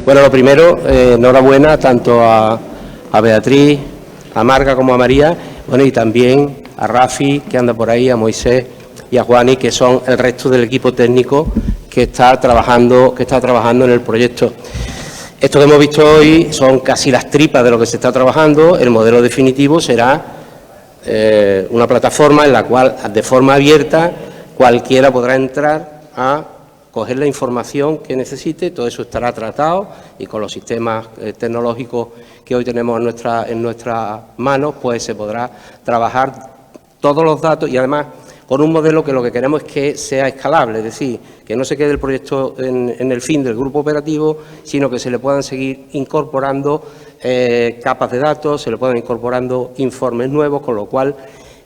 Bueno, lo primero, enhorabuena tanto a Beatriz, a Marga como a María, bueno, y también a Rafi, que anda por ahí, a Moisés y a Juani, que son el resto del equipo técnico que está trabajando en el proyecto. Esto que hemos visto hoy son casi las tripas de lo que se está trabajando. El modelo definitivo será una plataforma en la cual, de forma abierta, cualquiera podrá entrar a coger la información que necesite. Todo eso estará tratado y con los sistemas tecnológicos que hoy tenemos en nuestras manos, pues se podrá trabajar todos los datos y además con un modelo que lo que queremos es que sea escalable, es decir, que no se quede el proyecto en el fin del grupo operativo, sino que se le puedan seguir incorporando capas de datos, se le puedan incorporando informes nuevos, con lo cual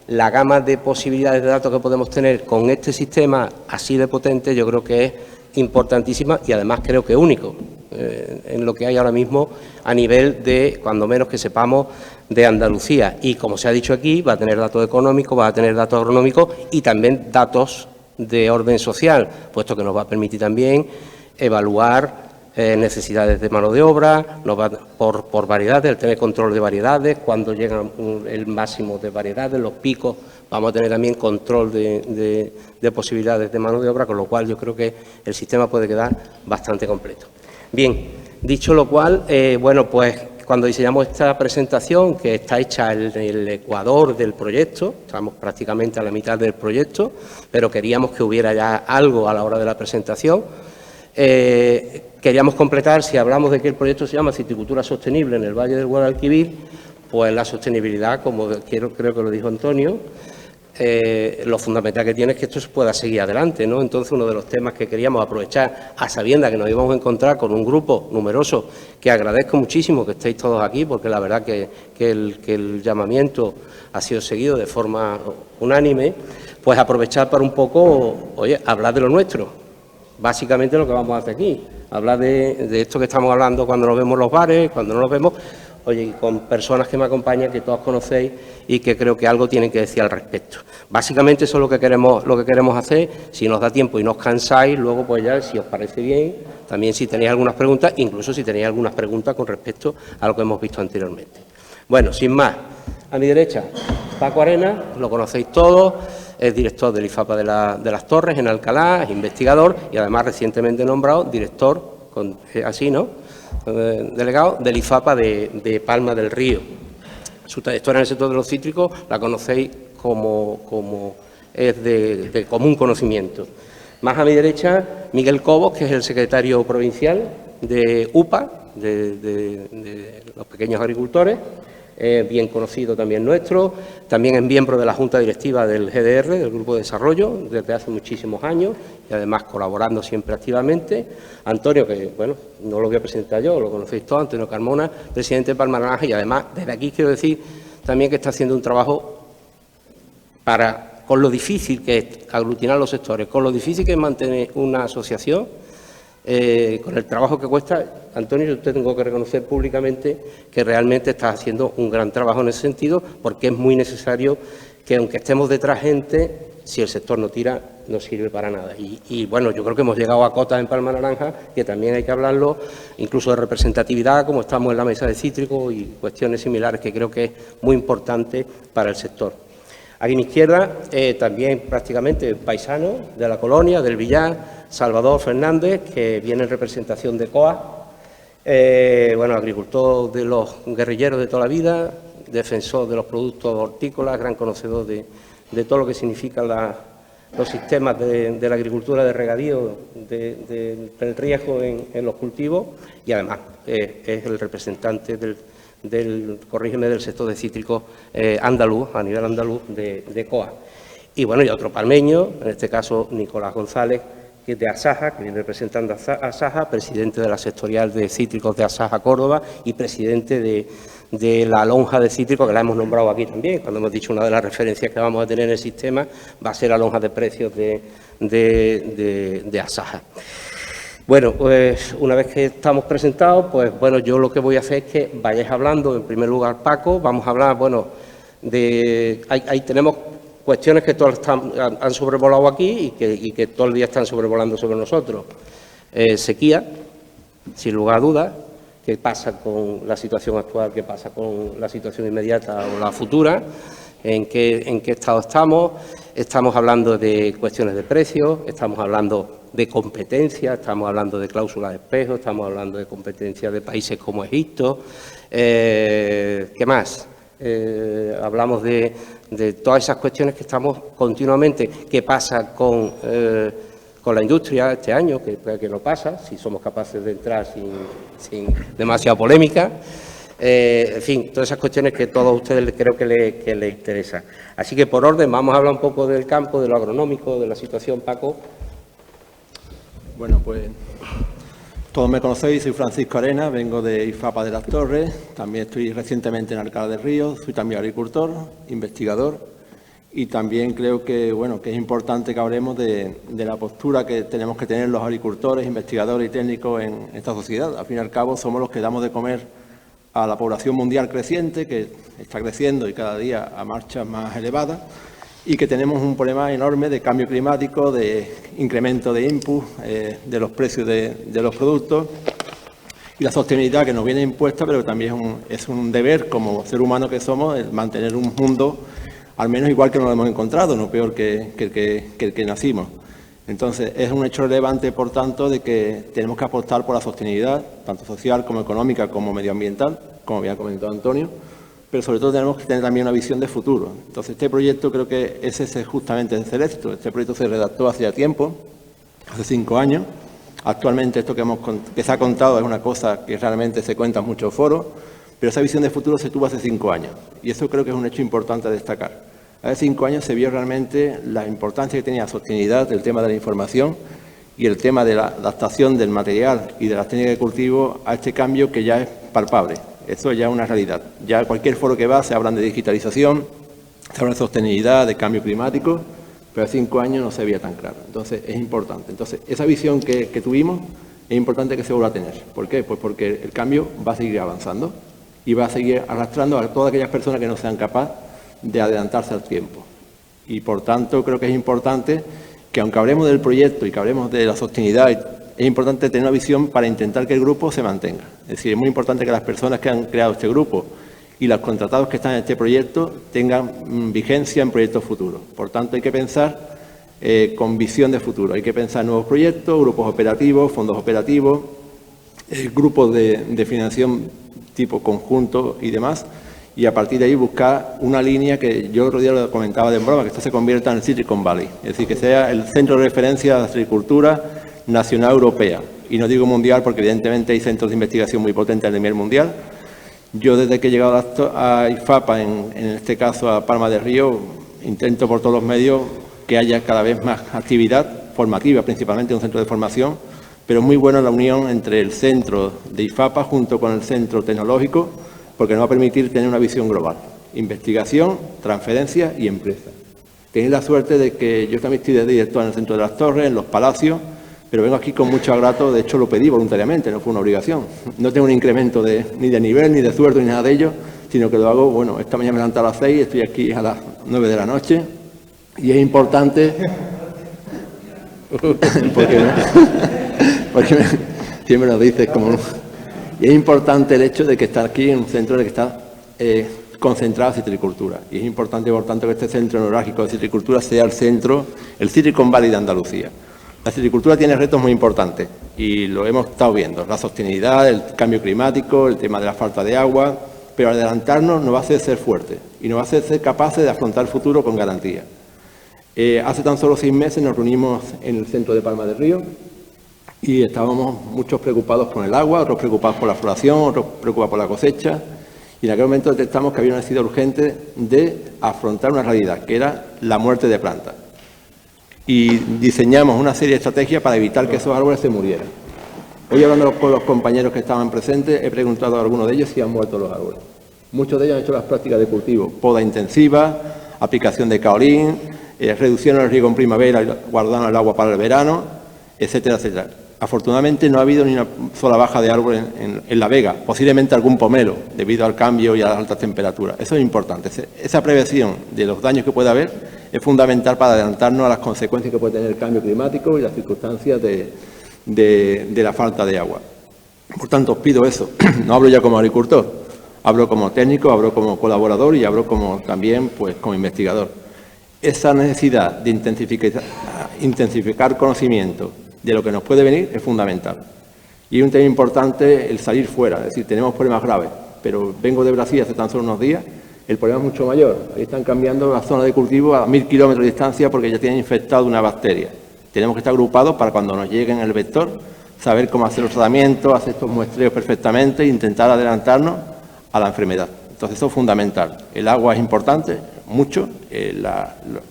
la gama de posibilidades de datos que podemos tener con este sistema así de potente yo creo que es importantísima y además creo que único en lo que hay ahora mismo a nivel de, cuando menos que sepamos, de Andalucía. Y como se ha dicho aquí, va a tener datos económicos, va a tener datos agronómicos y también datos de orden social, puesto que nos va a permitir también evaluar necesidades de mano de obra, por variedades, el tener control de variedades, cuando llegan el máximo de variedades, los picos, vamos a tener también control de posibilidades de mano de obra, con lo cual yo creo que el sistema puede quedar bastante completo. Bien, dicho lo cual, bueno, pues cuando diseñamos esta presentación, que está hecha en el ecuador del proyecto, estamos prácticamente a la mitad del proyecto, pero queríamos que hubiera ya algo a la hora de la presentación. Queríamos completar, si hablamos de que el proyecto se llama Citricultura Sostenible en el Valle del Guadalquivir, pues la sostenibilidad, como creo que lo dijo Antonio, lo fundamental que tiene es que esto se pueda seguir adelante, ¿no? Entonces, uno de los temas que queríamos aprovechar, a sabiendas que nos íbamos a encontrar con un grupo numeroso, que agradezco muchísimo que estéis todos aquí, porque la verdad que el llamamiento ha sido seguido de forma unánime, pues aprovechar para un poco, oye, hablar de lo nuestro. Básicamente lo que vamos a hacer aquí, hablar de esto que estamos hablando cuando nos vemos en los bares, cuando no nos vemos, oye, con personas que me acompañan, que todos conocéis y que creo que algo tienen que decir al respecto. Básicamente eso es lo que queremos hacer. Si nos da tiempo y no os cansáis, luego pues ya, si os parece bien, también si tenéis algunas preguntas, incluso si tenéis algunas preguntas con respecto a lo que hemos visto anteriormente. Bueno, sin más, a mi derecha, Paco Arenas, lo conocéis todos, es director del IFAPA de las Torres en Alcalá, es investigador y además recientemente nombrado director, así, ¿no?, delegado del IFAPA de Palma del Río. Su trayectoria en el sector de los cítricos la conocéis como es de común conocimiento. Más a mi derecha, Miguel Cobos, que es el secretario provincial de UPA, de los pequeños agricultores, bien conocido también nuestro, también es miembro de la Junta Directiva del GDR, del Grupo de Desarrollo, desde hace muchísimos años y además colaborando siempre activamente. Antonio, que bueno, no lo voy a presentar yo, lo conocéis todos, Antonio Carmona, presidente de Palma Naranja, y además desde aquí quiero decir también que está haciendo un trabajo con lo difícil que es aglutinar los sectores, con lo difícil que es mantener una asociación, con el trabajo que cuesta. Antonio, yo te tengo que reconocer públicamente que realmente estás haciendo un gran trabajo en ese sentido, porque es muy necesario que, aunque estemos detrás gente, si el sector no tira, no sirve para nada. Y bueno, yo creo que hemos llegado a cotas en Palma Naranja, que también hay que hablarlo, incluso de representatividad, como estamos en la mesa de cítricos y cuestiones similares, que creo que es muy importante para el sector. Aquí a mi izquierda, también prácticamente paisano de la colonia, del Villar, Salvador Fernández, que viene en representación de COA, bueno, agricultor de los guerrilleros de toda la vida, defensor de los productos hortícolas, gran conocedor de todo lo que significan los sistemas de la agricultura de regadío, del riesgo en los cultivos, y además es el representante del sector de cítricos andaluz, a nivel andaluz de COA. Y bueno, y otro palmeño, en este caso Nicolás González, que es de Asaja, que viene representando a Asaja, presidente de la sectorial de cítricos de Asaja Córdoba y presidente de la lonja de cítricos, que la hemos nombrado aquí también, cuando hemos dicho una de las referencias que vamos a tener en el sistema va a ser la lonja de precios de Asaja. Bueno, pues una vez que estamos presentados, pues bueno, yo lo que voy a hacer es que vayáis hablando, en primer lugar Paco, vamos a hablar, bueno, ahí tenemos cuestiones que todas han sobrevolado aquí y que todo el día están sobrevolando sobre nosotros. Sequía, sin lugar a dudas. ¿Qué pasa con la situación actual? ¿Qué pasa con la situación inmediata o la futura? ¿En qué estado estamos? Estamos hablando de cuestiones de precios, estamos hablando de competencia, estamos hablando de cláusulas de espejo, estamos hablando de competencia de países como Egipto. ¿Qué más? Hablamos de todas esas cuestiones que estamos continuamente. ¿Qué pasa con la industria este año? ¿Qué no pasa? Si somos capaces de entrar sin demasiada polémica. En fin, todas esas cuestiones que a todos ustedes creo que les interesan. Así que, por orden, vamos a hablar un poco del campo, de lo agronómico, de la situación. Paco. Bueno, pues todos me conocéis, soy Francisco Arena, vengo de IFAPA de las Torres, también estoy recientemente en Alcalá de Ríos, soy también agricultor, investigador, y también creo que, bueno, que es importante que hablemos de la postura que tenemos que tener los agricultores, investigadores y técnicos en esta sociedad. Al fin y al cabo, somos los que damos de comer a la población mundial creciente, que está creciendo y cada día a marchas más elevadas, y que tenemos un problema enorme de cambio climático, de incremento de input, de los precios de los productos, y la sostenibilidad que nos viene impuesta, pero que también es un deber como ser humano que somos, el mantener un mundo al menos igual que nos lo hemos encontrado, no peor que el que nacimos. Entonces, es un hecho relevante, por tanto, de que tenemos que apostar por la sostenibilidad, tanto social como económica como medioambiental, como había comentado Antonio, pero sobre todo tenemos que tener también una visión de futuro. Entonces, este proyecto creo que ese es justamente el éxito. Este proyecto se redactó hace ya tiempo, hace 5 años. Actualmente esto que se ha contado es una cosa que realmente se cuenta en muchos foros, pero esa visión de futuro se tuvo hace 5 años. Y eso creo que es un hecho importante a destacar. Hace 5 años se vio realmente la importancia que tenía la sostenibilidad, el tema de la información y el tema de la adaptación del material y de las técnicas de cultivo a este cambio que ya es palpable. Eso ya es una realidad. Ya cualquier foro que va se hablan de digitalización, se habla de sostenibilidad, de cambio climático, pero hace 5 años no se veía tan claro. Entonces, es importante. Entonces, esa visión que tuvimos es importante que se vuelva a tener. ¿Por qué? Pues porque el cambio va a seguir avanzando y va a seguir arrastrando a todas aquellas personas que no sean capaces de adelantarse al tiempo. Y, por tanto, creo que es importante que, aunque hablemos del proyecto y que hablemos de la sostenibilidad, es importante tener una visión para intentar que el grupo se mantenga. Es decir, es muy importante que las personas que han creado este grupo y los contratados que están en este proyecto tengan vigencia en proyectos futuros. Por tanto, hay que pensar con visión de futuro. Hay que pensar en nuevos proyectos, grupos operativos, fondos operativos, grupos de financiación tipo conjunto y demás, y a partir de ahí buscar una línea que yo otro día lo comentaba de broma, que esto se convierta en el Silicon Valley, es decir, que sea el centro de referencia de la agricultura nacional europea. Y no digo mundial porque evidentemente hay centros de investigación muy potentes a nivel mundial. Yo desde que he llegado a IFAPA, en este caso a Palma de Río, intento por todos los medios que haya cada vez más actividad formativa, principalmente un centro de formación, pero muy buena la unión entre el centro de IFAPA junto con el centro tecnológico, porque nos va a permitir tener una visión global, investigación, transferencia y empresa. Tenéis la suerte de que yo también estoy de director en el Centro de las Torres, en los Palacios, pero vengo aquí con mucho agrado, de hecho lo pedí voluntariamente, no fue una obligación. No tengo un incremento ni de nivel, ni de sueldo, ni nada de ello, sino que lo hago, bueno, esta mañana me levanto a las 6, estoy aquí a las 9 de la noche, y es importante, porque siempre nos dices como... Y es importante el hecho de que está aquí en un centro en el que está concentrada la citricultura. Y es importante, por tanto, que este centro neurálgico de citricultura sea el centro, el Silicon Valley de Andalucía. La citricultura tiene retos muy importantes y lo hemos estado viendo. La sostenibilidad, el cambio climático, el tema de la falta de agua, pero adelantarnos nos va a hacer ser fuertes y nos va a hacer ser capaces de afrontar el futuro con garantía. Hace tan solo 6 meses nos reunimos en el centro de Palma del Río y estábamos muchos preocupados por el agua, otros preocupados por la floración, otros preocupados por la cosecha, y en aquel momento detectamos que había una necesidad urgente de afrontar una realidad, que era la muerte de plantas. Y diseñamos una serie de estrategias para evitar que esos árboles se murieran. Hoy, hablando con los compañeros que estaban presentes, he preguntado a algunos de ellos si han muerto los árboles. Muchos de ellos han hecho las prácticas de cultivo, poda intensiva, aplicación de caolín, reducción del riego en primavera, guardando el agua para el verano, etcétera, etcétera. Afortunadamente no ha habido ni una sola baja de árbol en La Vega, posiblemente algún pomelo, debido al cambio y a las altas temperaturas. Eso es importante. Esa prevención de los daños que puede haber es fundamental para adelantarnos a las consecuencias que puede tener el cambio climático y las circunstancias de la falta de agua. Por tanto, os pido eso. No hablo ya como agricultor, hablo como técnico, hablo como colaborador y hablo como también pues, como investigador. Esa necesidad de intensificar conocimiento de lo que nos puede venir es fundamental. Y un tema importante el salir fuera, es decir, tenemos problemas graves, pero vengo de Brasil hace tan solo unos días, el problema es mucho mayor. Ahí están cambiando la zona de cultivo a 1000 kilómetros de distancia porque ya tienen infectado una bacteria. Tenemos que estar agrupados para cuando nos llegue en el vector, saber cómo hacer los tratamientos, hacer estos muestreos perfectamente e intentar adelantarnos a la enfermedad. Entonces, eso es fundamental. El agua es importante, mucho, el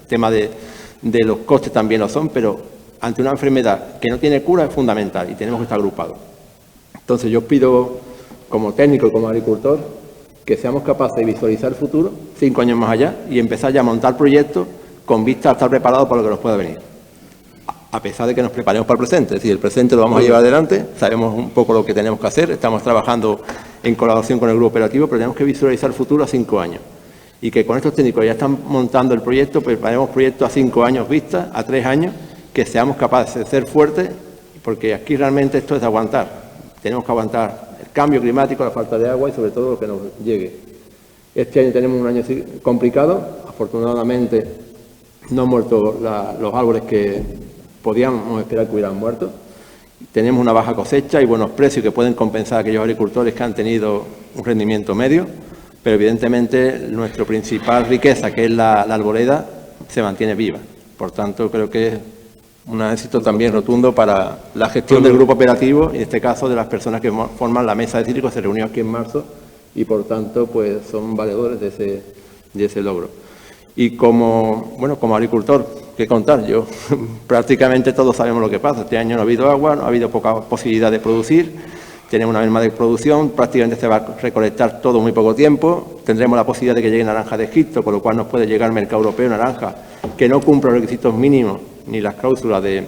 tema de los costes también lo son, pero ante una enfermedad que no tiene cura es fundamental y tenemos que estar agrupados. Entonces, yo os pido, como técnico y como agricultor, que seamos capaces de visualizar el futuro, 5 años más allá, y empezar ya a montar proyectos con vista a estar preparados para lo que nos pueda venir. A pesar de que nos preparemos para el presente, es decir, el presente lo vamos a llevar adelante, sabemos un poco lo que tenemos que hacer, estamos trabajando en colaboración con el grupo operativo, pero tenemos que visualizar el futuro a 5 años. Y que con estos técnicos ya están montando el proyecto, preparemos proyectos a 5 años vista, a 3 años, que seamos capaces de ser fuertes, porque aquí realmente esto es de aguantar. Tenemos que aguantar el cambio climático, la falta de agua y sobre todo lo que nos llegue. Este año tenemos un año complicado, afortunadamente no han muerto los árboles que podíamos esperar que hubieran muerto. Tenemos una baja cosecha y buenos precios que pueden compensar a aquellos agricultores que han tenido un rendimiento medio, pero evidentemente nuestra principal riqueza, que es la arboleda, se mantiene viva. Por tanto, creo que es un éxito también rotundo para la gestión del grupo operativo, y en este caso de las personas que forman la mesa de cítricos. Se reunió aquí en marzo y, por tanto, pues son valedores de ese logro. Y como agricultor, ¿qué contar? Yo prácticamente todos sabemos lo que pasa. Este año no ha habido agua, no ha habido poca posibilidad de producir, tenemos una merma de producción, prácticamente se va a recolectar todo en muy poco tiempo, tendremos la posibilidad de que llegue naranja de Egipto, con lo cual nos puede llegar al mercado europeo naranja que no cumple los requisitos mínimos ni las cláusulas de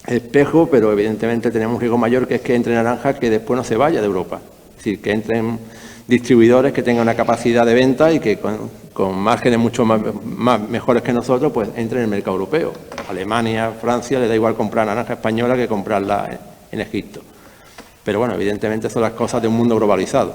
espejo, pero evidentemente tenemos un riesgo mayor, que es que entre naranja que después no se vaya de Europa. Es decir, que entren distribuidores que tengan una capacidad de venta y que con márgenes mucho más mejores que nosotros, pues entren en el mercado europeo. Alemania, Francia, le da igual comprar naranja española que comprarla en Egipto. Pero bueno, evidentemente son las cosas de un mundo globalizado.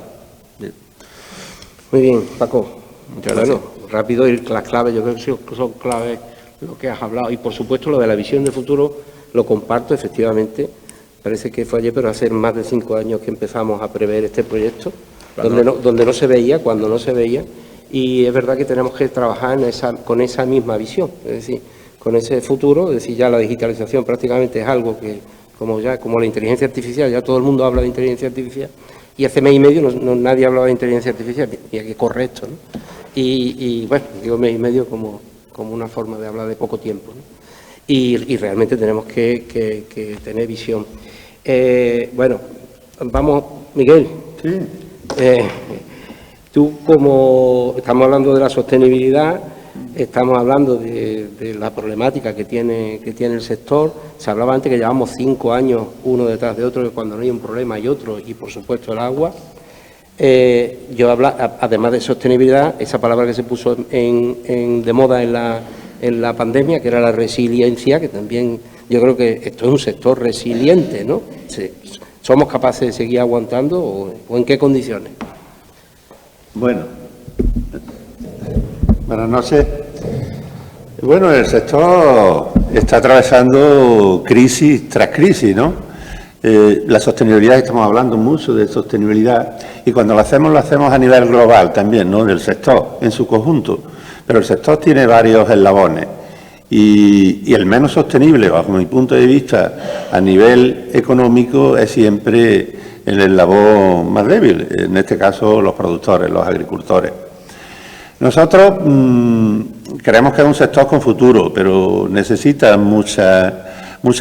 Muy bien, Paco. Muchas gracias. Bueno, rápido, y las claves, yo creo que son claves lo que has hablado. Y por supuesto lo de la visión de futuro lo comparto, efectivamente. Parece que fue ayer, pero hace más de 5 años que empezamos a prever este proyecto, donde no se veía, cuando no se veía. Y es verdad que tenemos que trabajar con esa misma visión, es decir, con ese futuro. Es decir, ya la digitalización prácticamente es algo que, como la inteligencia artificial, ya todo el mundo habla de inteligencia artificial, y hace mes y medio nadie hablaba de inteligencia artificial, y que correcto, ¿no? Y bueno, digo mes y medio como una forma de hablar de poco tiempo, ¿no? Y realmente tenemos que tener visión. Bueno, vamos, Miguel. Sí. Tú, como estamos hablando de la sostenibilidad, estamos hablando de la problemática que tiene el sector. Se hablaba antes que llevamos 5 años uno detrás de otro, que cuando no hay un problema hay otro, y por supuesto el agua. Yo además de sostenibilidad, esa palabra que se puso de moda en la pandemia, que era la resiliencia, que también yo creo que esto es un sector resiliente, ¿no? ¿Somos capaces de seguir aguantando o en qué condiciones? Bueno, buenas noches. Bueno, el sector está atravesando crisis tras crisis, ¿no? La sostenibilidad, estamos hablando mucho de sostenibilidad, y cuando lo hacemos a nivel global también, ¿no? Del sector en su conjunto. Pero el sector tiene varios eslabones, y el menos sostenible, bajo mi punto de vista, a nivel económico, es siempre el eslabón más débil, en este caso los productores, los agricultores. Nosotros creemos que es un sector con futuro, pero necesita muchas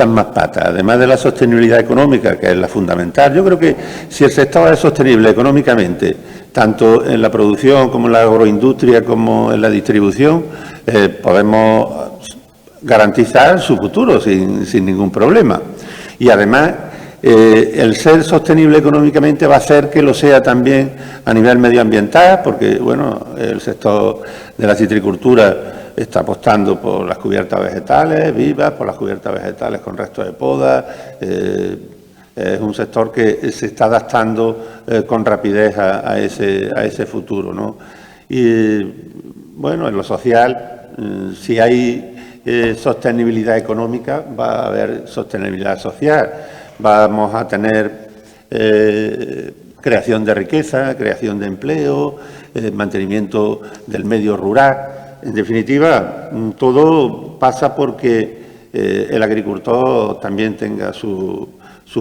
más patas, además de la sostenibilidad económica, que es la fundamental. Yo creo que si el sector es sostenible económicamente, tanto en la producción como en la agroindustria como en la distribución, podemos garantizar su futuro sin ningún problema. Y además, el ser sostenible económicamente va a hacer que lo sea también a nivel medioambiental, porque bueno, el sector de la citricultura está apostando por las cubiertas vegetales vivas, por las cubiertas vegetales con restos de poda, Es un sector que se está adaptando con rapidez a ese futuro, ¿no? Y, bueno, en lo social, si hay sostenibilidad económica, va a haber sostenibilidad social. Vamos a tener creación de riqueza, creación de empleo, mantenimiento del medio rural. En definitiva, todo pasa porque el agricultor también tenga su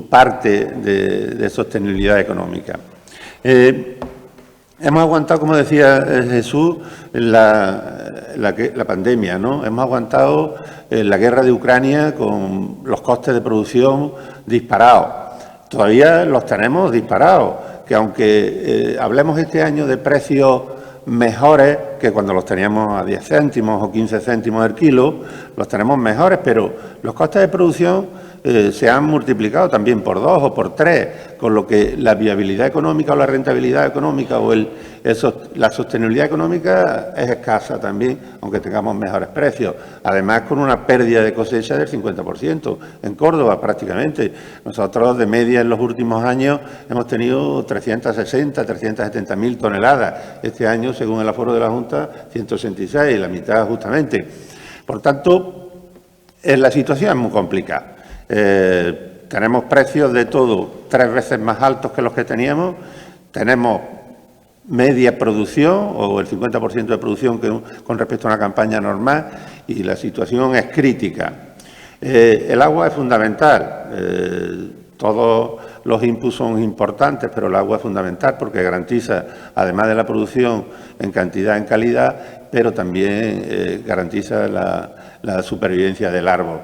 parte de sostenibilidad económica. Hemos aguantado, como decía Jesús, la pandemia, ¿no? Hemos aguantado la guerra de Ucrania con los costes de producción disparados. Todavía los tenemos disparados, que aunque hablemos este año de precios mejores que cuando los teníamos a 10 céntimos o 15 céntimos el kilo, los tenemos mejores, pero los costes de producción se han multiplicado también por 2 o por 3, con lo que la viabilidad económica o la rentabilidad económica o la sostenibilidad económica es escasa también, aunque tengamos mejores precios. Además, con una pérdida de cosecha del 50% en Córdoba prácticamente. Nosotros de media en los últimos años hemos tenido 360, 370.000 toneladas. Este año, según el aforo de la Junta, 166, la mitad justamente. Por tanto, la situación es muy complicada. Tenemos precios de todo 3 veces más altos que los que teníamos, tenemos media producción o el 50% de producción con respecto a una campaña normal y la situación es crítica. El agua es fundamental, todos los inputs son importantes, pero el agua es fundamental porque garantiza, además de la producción en cantidad, en calidad, pero también garantiza la supervivencia del árbol.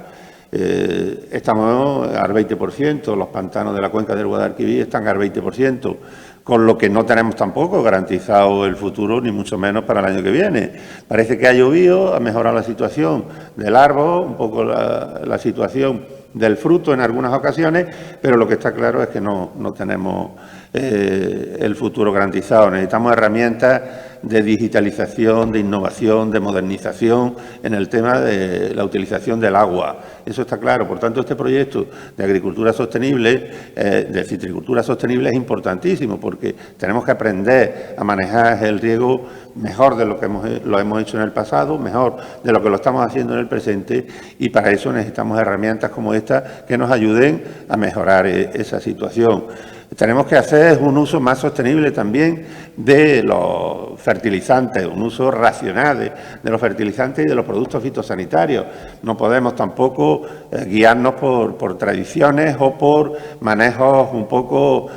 Estamos al 20%, los pantanos de la cuenca del Guadalquivir están al 20%, con lo que no tenemos tampoco garantizado el futuro, ni mucho menos para el año que viene. Parece que ha llovido, ha mejorado la situación del árbol, un poco la situación del fruto en algunas ocasiones, pero lo que está claro es que no tenemos el futuro garantizado. Necesitamos herramientas de digitalización, de innovación, de modernización en el tema de la utilización del agua. Eso está claro. Por tanto, este proyecto de agricultura sostenible, de citricultura sostenible, es importantísimo porque tenemos que aprender a manejar el riego mejor de lo que lo hemos hecho en el pasado, mejor de lo que lo estamos haciendo en el presente, y para eso necesitamos herramientas como esta que nos ayuden a mejorar esa situación. Tenemos que hacer un uso más sostenible también de los fertilizantes, un uso racional de los fertilizantes y de los productos fitosanitarios. No podemos tampoco guiarnos por tradiciones o por manejos un poco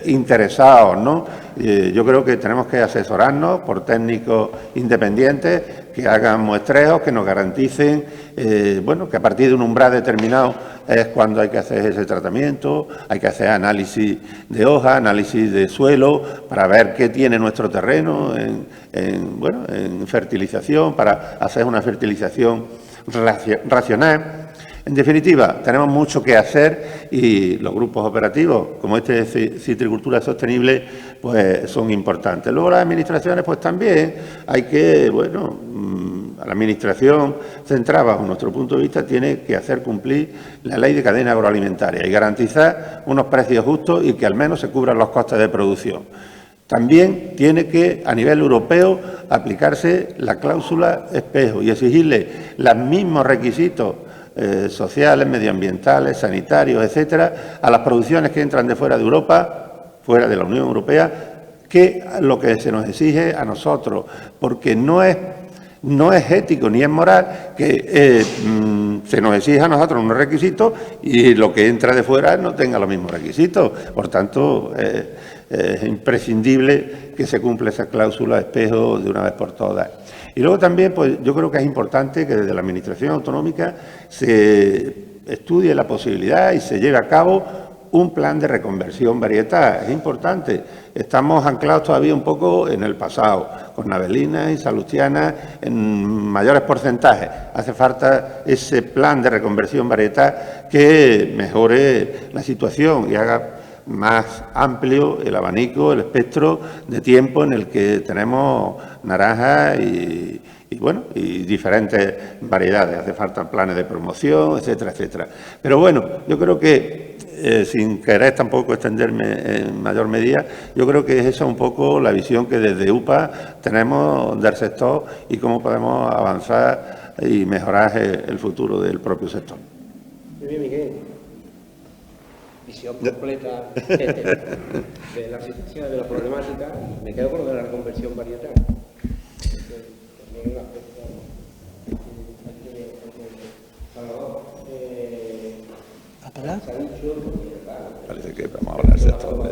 interesados, ¿no? Yo creo que tenemos que asesorarnos por técnicos independientes que hagan muestreos, que nos garanticen, que a partir de un umbral determinado es cuando hay que hacer ese tratamiento, hay que hacer análisis de hoja, análisis de suelo, para ver qué tiene nuestro terreno en fertilización, para hacer una fertilización racional. En definitiva, tenemos mucho que hacer y los grupos operativos, como este de citricultura sostenible, pues son importantes. Luego las administraciones, pues también hay que, la administración central, bajo nuestro punto de vista, tiene que hacer cumplir la ley de cadena agroalimentaria y garantizar unos precios justos y que al menos se cubran los costes de producción. También tiene que, a nivel europeo, aplicarse la cláusula espejo y exigirle los mismos requisitos sociales, medioambientales, sanitarios, etcétera, a las producciones que entran de fuera de Europa, fuera de la Unión Europea, que lo que se nos exige a nosotros, porque no es ético ni es moral que se nos exija a nosotros unos requisitos y lo que entra de fuera no tenga los mismos requisitos. Por tanto, es imprescindible que se cumpla esa cláusula espejo de una vez por todas. Y luego también, pues yo creo que es importante que desde la Administración autonómica se estudie la posibilidad y se lleve a cabo un plan de reconversión varietal. Es importante. Estamos anclados todavía un poco en el pasado, con Avelinas y Salustianas en mayores porcentajes. Hace falta ese plan de reconversión varietal que mejore la situación y haga más amplio el abanico, el espectro de tiempo en el que tenemos naranjas y diferentes variedades. Hace falta planes de promoción, etcétera, etcétera. Pero bueno, yo creo que sin querer tampoco extenderme en mayor medida, yo creo que es esa un poco la visión que desde UPA tenemos del sector y cómo podemos avanzar y mejorar el futuro del propio sector. Muy bien, Miguel. Visión completa de la situación, de la problemática. Me quedo con lo de la reconversión varietal. Parece que vamos a hablar del sector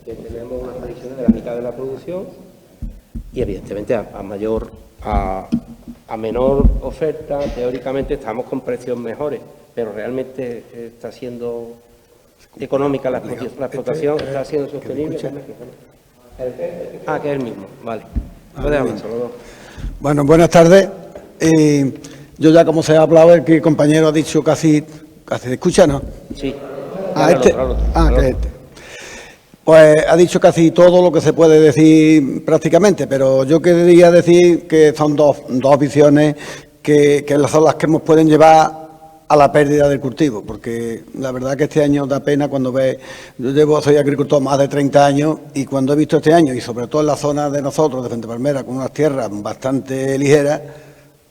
que tenemos unas previsiones de la mitad de la producción y evidentemente a menor oferta, teóricamente estamos con precios mejores, pero realmente está siendo económica la explotación, está siendo sostenible. Que es el mismo, vale. Puedes hablar solo dos. Bueno, buenas tardes. Yo ya, como se ha hablado, el compañero ha dicho casi ¿se escucha, no? Sí. Que es este. Pues ha dicho casi todo lo que se puede decir prácticamente, pero yo quería decir que son dos visiones que son las que nos pueden llevar a la pérdida del cultivo, porque la verdad que este año da pena cuando ves, soy agricultor más de 30 años y cuando he visto este año, y sobre todo en la zona de nosotros, de Fuentepalmera, con unas tierras bastante ligeras,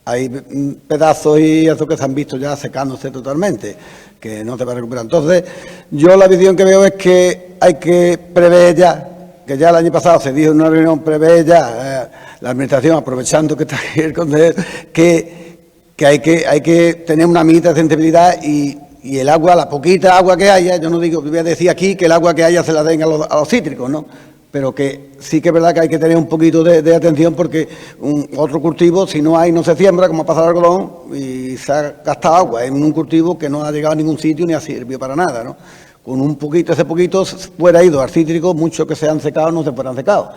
hay pedazos y eso que se han visto ya secándose totalmente, que no se va a recuperar. Entonces, yo la visión que veo es que hay que prever ya, que ya el año pasado se dijo en una reunión, prever ya la administración, aprovechando que está aquí el concejal, que hay que tener una mitad de sensibilidad y el agua, la poquita agua que haya, yo no digo, voy a decir aquí que el agua que haya se la den a los cítricos, ¿no? Pero que sí que es verdad que hay que tener un poquito de atención porque otro cultivo, si no hay, no se siembra, como ha pasado el algodón, y se ha gastado agua en un cultivo que no ha llegado a ningún sitio ni ha servido para nada, ¿no? Con un poquito, ese poquito fuera ido al cítrico, muchos que se han secado no se fueran secado.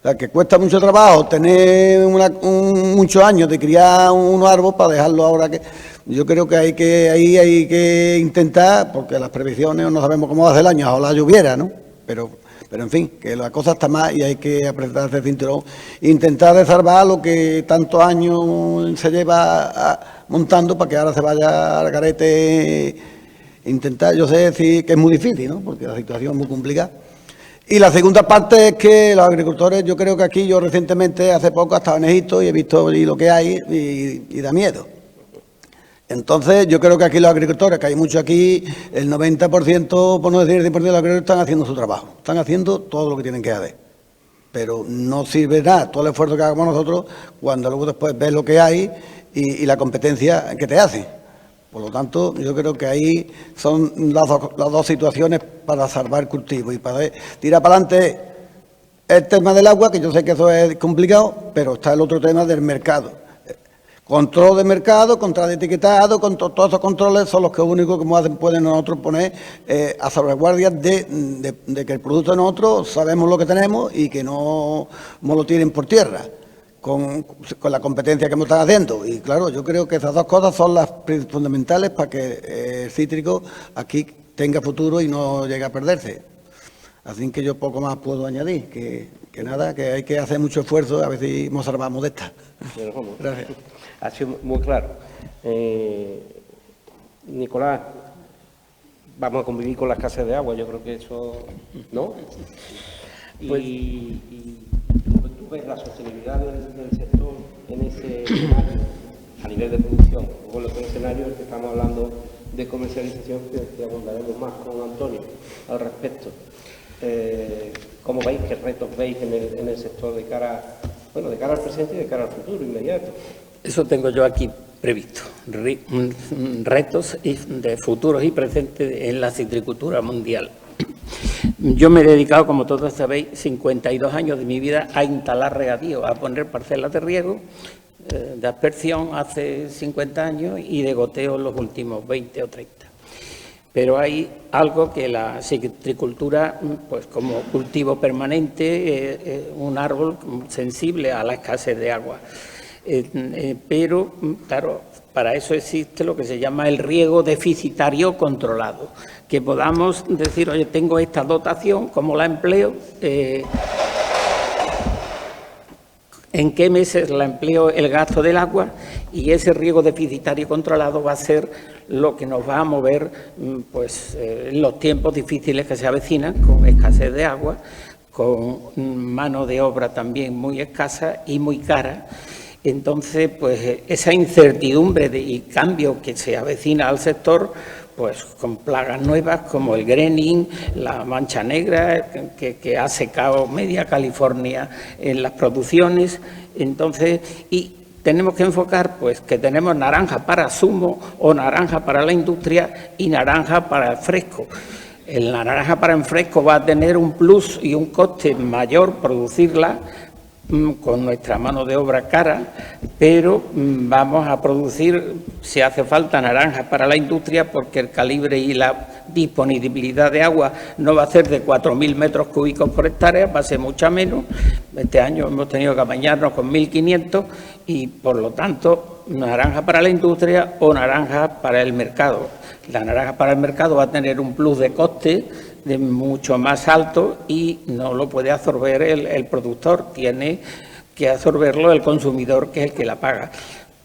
O sea, que cuesta mucho trabajo tener muchos años de criar un árbol para dejarlo ahora que... Yo creo que hay que intentar, porque las previsiones no sabemos cómo va a ser el año, ojalá lloviera, ¿no? Pero en fin, que la cosa está mal y hay que apretarse el cinturón. Intentar desarmar lo que tantos años se lleva montando para que ahora se vaya al garete. Intentar, yo sé decir que es muy difícil, ¿no? Porque la situación es muy complicada. Y la segunda parte es que los agricultores, yo creo que aquí, yo recientemente, hace poco, he estado en Egipto y he visto lo que hay y da miedo. Entonces, yo creo que aquí los agricultores, que hay mucho aquí, el 90%, por no decir el 100% de los agricultores, están haciendo su trabajo. Están haciendo todo lo que tienen que hacer. Pero no sirve nada todo el esfuerzo que hagamos nosotros cuando luego después ves lo que hay y la competencia que te hace. Por lo tanto, yo creo que ahí son las dos situaciones para salvar el cultivo y para tirar para adelante el tema del agua, que yo sé que eso es complicado, pero está el otro tema del mercado. Control de mercado, control de etiquetado, todos esos controles son los que únicos que pueden nosotros poner a salvaguardia de que el producto de nosotros sabemos lo que tenemos y que no lo tiren por tierra. Con la competencia que hemos estado haciendo. Y claro, yo creo que esas dos cosas son las fundamentales para que el cítrico aquí tenga futuro y no llegue a perderse. Así que yo poco más puedo añadir, que nada, que hay que hacer mucho esfuerzo, a ver si nos salvamos de esta. Gracias. Ha sido muy claro. Nicolás, vamos a convivir con la escasez de agua, yo creo que eso, ¿no? Y tú ves la sostenibilidad del sector en ese escenario, a nivel de producción. Luego el otro escenario es que estamos hablando de comercialización, que abundaremos más con Antonio al respecto. ¿Cómo veis, qué retos veis en el sector de cara al presente y de cara al futuro inmediato? Eso tengo yo aquí previsto, retos de futuros y presentes en la citricultura mundial. Yo me he dedicado, como todos sabéis, 52 años de mi vida a instalar regadío, a poner parcelas de riego, de aspersión hace 50 años y de goteo los últimos 20 o 30. Pero hay algo que la citricultura, pues como cultivo permanente, un árbol sensible a la escasez de agua. Pero, claro, para eso existe lo que se llama el riego deficitario controlado, que podamos decir, oye, tengo esta dotación, ¿cómo la empleo? en qué meses la empleo el gasto del agua, y ese riego deficitario controlado va a ser lo que nos va a mover pues, en los tiempos difíciles que se avecinan, con escasez de agua, con mano de obra también muy escasa y muy cara. Entonces, pues esa incertidumbre y cambio que se avecina al sector, pues con plagas nuevas como el greening, la mancha negra, que ha secado media California en las producciones. Entonces, y tenemos que enfocar pues que tenemos naranja para zumo o naranja para la industria y naranja para el fresco. La naranja para el fresco va a tener un plus y un coste mayor producirla con nuestra mano de obra cara, pero vamos a producir, si hace falta, naranjas para la industria, porque el calibre y la disponibilidad de agua no va a ser de 4.000 metros cúbicos por hectárea, va a ser mucha menos. Este año hemos tenido que apañarnos con 1.500 y, por lo tanto, naranja para la industria o naranja para el mercado. La naranja para el mercado va a tener un plus de coste de mucho más alto y no lo puede absorber el productor, tiene que absorberlo el consumidor, que es el que la paga.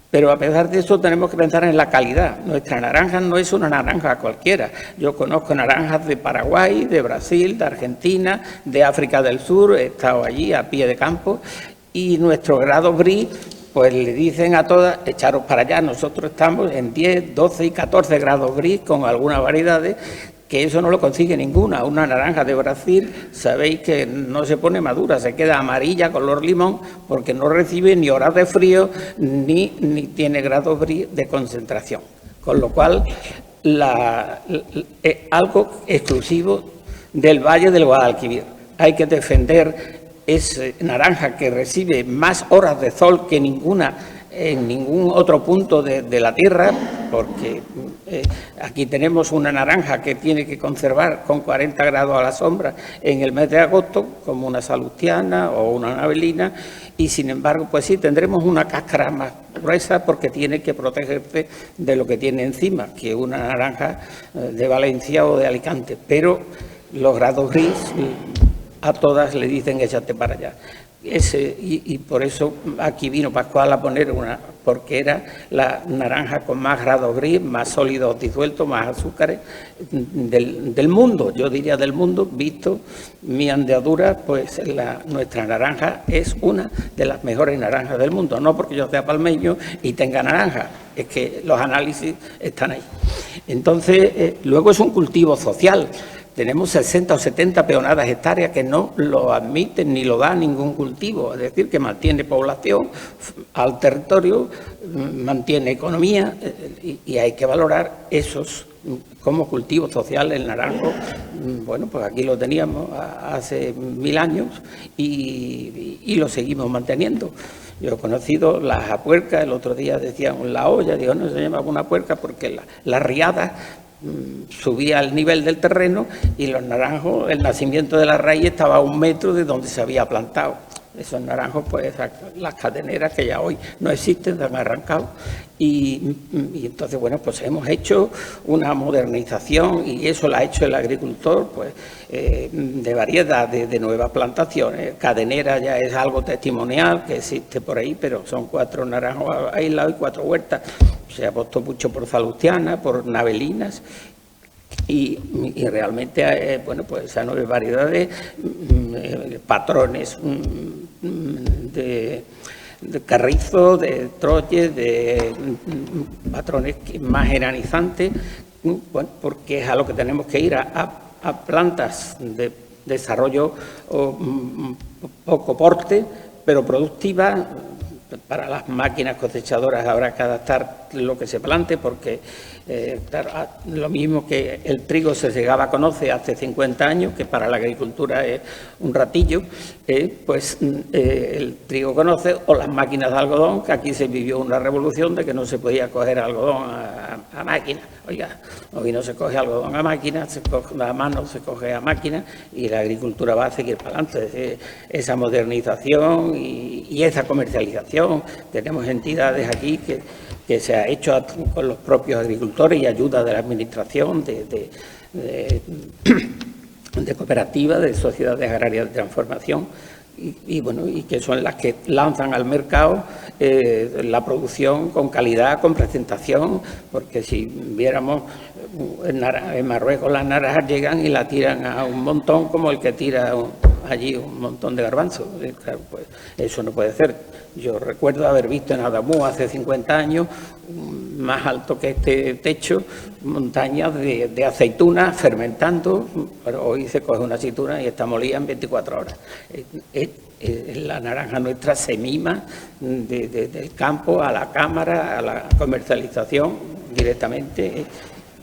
Pero a pesar de eso tenemos que pensar en la calidad. Nuestra naranja no es una naranja cualquiera. Yo conozco naranjas de Paraguay, de Brasil, de Argentina, de África del Sur, he estado allí a pie de campo, y nuestro grado Brie, pues le dicen a todas, echaros para allá. Nosotros estamos en 10, 12 y 14 grados Brie con algunas variedades, que eso no lo consigue ninguna. Una naranja de Brasil, sabéis que no se pone madura, se queda amarilla, color limón, porque no recibe ni horas de frío ni tiene grados Brie de concentración. Con lo cual, es algo exclusivo del Valle del Guadalquivir. Hay que defender esa naranja que recibe más horas de sol que ninguna en ningún otro punto de la tierra, porque aquí tenemos una naranja que tiene que conservar con 40 grados a la sombra en el mes de agosto, como una salustiana o una navelina, y sin embargo, pues sí, tendremos una cáscara más gruesa porque tiene que protegerse de lo que tiene encima, que una naranja de Valencia o de Alicante, pero los grados gris a todas le dicen échate para allá. Y por eso aquí vino Pascual a poner una, porque era la naranja con más grados gris, más sólidos disueltos, más azúcares del mundo, yo diría del mundo, visto mi andadura, pues nuestra naranja es una de las mejores naranjas del mundo, no porque yo sea palmeño y tenga naranja, es que los análisis están ahí. Entonces, luego es un cultivo social. Tenemos 60 o 70 peonadas hectáreas que no lo admiten ni lo da ningún cultivo, es decir, que mantiene población al territorio, mantiene economía y hay que valorar esos como cultivo social. El naranjo, bueno, pues aquí lo teníamos hace 1000 años y lo seguimos manteniendo. Yo he conocido las apuercas, el otro día decían la olla, digo, no se llama una puerca porque la riada subía al nivel del terreno y los naranjos, el nacimiento de la raíz estaba a 1 metro de donde se había plantado. Esos naranjos, pues las cadeneras que ya hoy no existen, se han arrancado y entonces, bueno, pues hemos hecho una modernización y eso lo ha hecho el agricultor, pues de variedad, de nuevas plantaciones. Cadenera ya es algo testimonial que existe por ahí, pero son 4 naranjos aislados y 4 huertas. Se apostó mucho por salustiana, por navelinas y realmente, bueno, pues esas 9 variedades, patrones de carrizo, de troyes, de patrones más eranizantes, bueno, porque es a lo que tenemos que ir, a plantas de desarrollo poco porte, pero productivas. Para las máquinas cosechadoras habrá que adaptar lo que se plante porque lo mismo que el trigo se segaba con hoce hace 50 años, que para la agricultura es un ratillo, pues el trigo con hoce o las máquinas de algodón, que aquí se vivió una revolución de que no se podía coger algodón a máquina. Oiga, hoy no se coge algodón a máquina, se coge a mano, se coge a máquina y la agricultura va a seguir para adelante. Esa modernización y esa comercialización. Tenemos entidades aquí que se ha hecho con los propios agricultores y ayuda de la administración, de cooperativas, de sociedades agrarias de transformación, bueno, y que son las que lanzan al mercado la producción con calidad, con presentación, porque si viéramos en Marruecos las naranjas llegan y la tiran a un montón como el que tira allí un montón de garbanzos. Claro, pues eso no puede ser. Yo recuerdo haber visto en Adamú hace 50 años, más alto que este techo, montañas de aceitunas fermentando, pero hoy se coge una aceituna y está molida en 24 horas. La naranja nuestra se mima del campo a la cámara, a la comercialización directamente,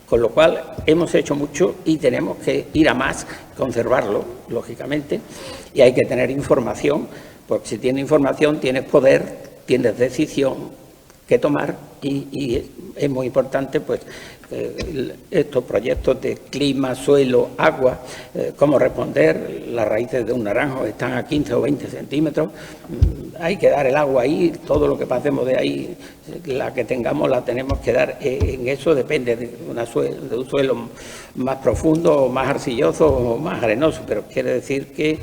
con lo cual hemos hecho mucho y tenemos que ir a más, conservarlo, lógicamente, y hay que tener información, porque si tienes información tienes poder, tienes decisión que tomar y es muy importante pues estos proyectos de clima, suelo, agua, cómo responder. Las raíces de un naranjo están a 15 o 20 centímetros, hay que dar el agua ahí, todo lo que pasemos de ahí, la que tengamos la tenemos que dar, en eso depende de un suelo más profundo o más arcilloso o más arenoso, pero quiere decir que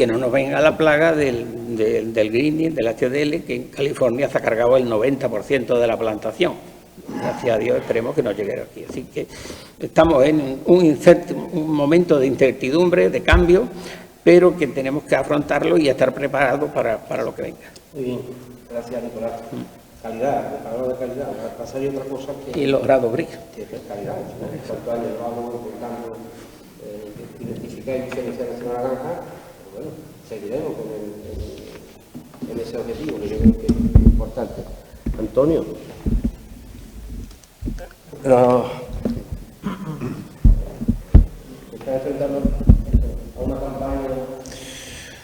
no nos venga la plaga del greening, del HDL, que en California se ha cargado el 90% de la plantación. Gracias a Dios, esperemos que no llegue aquí. Así que estamos en un momento de incertidumbre, de cambio, pero que tenemos que afrontarlo y estar preparados para lo que venga. Muy bien, gracias Nicolás. Calidad, hablando de calidad, pasaría otra cosa que... Y logrado brillo. Que es calidad, ¿no? Cuanto años vamos intentando identificar y diferenciar esa naranja, pues bueno, seguiremos en ese objetivo, que yo creo que es importante. Antonio. Está enfrentando a una campaña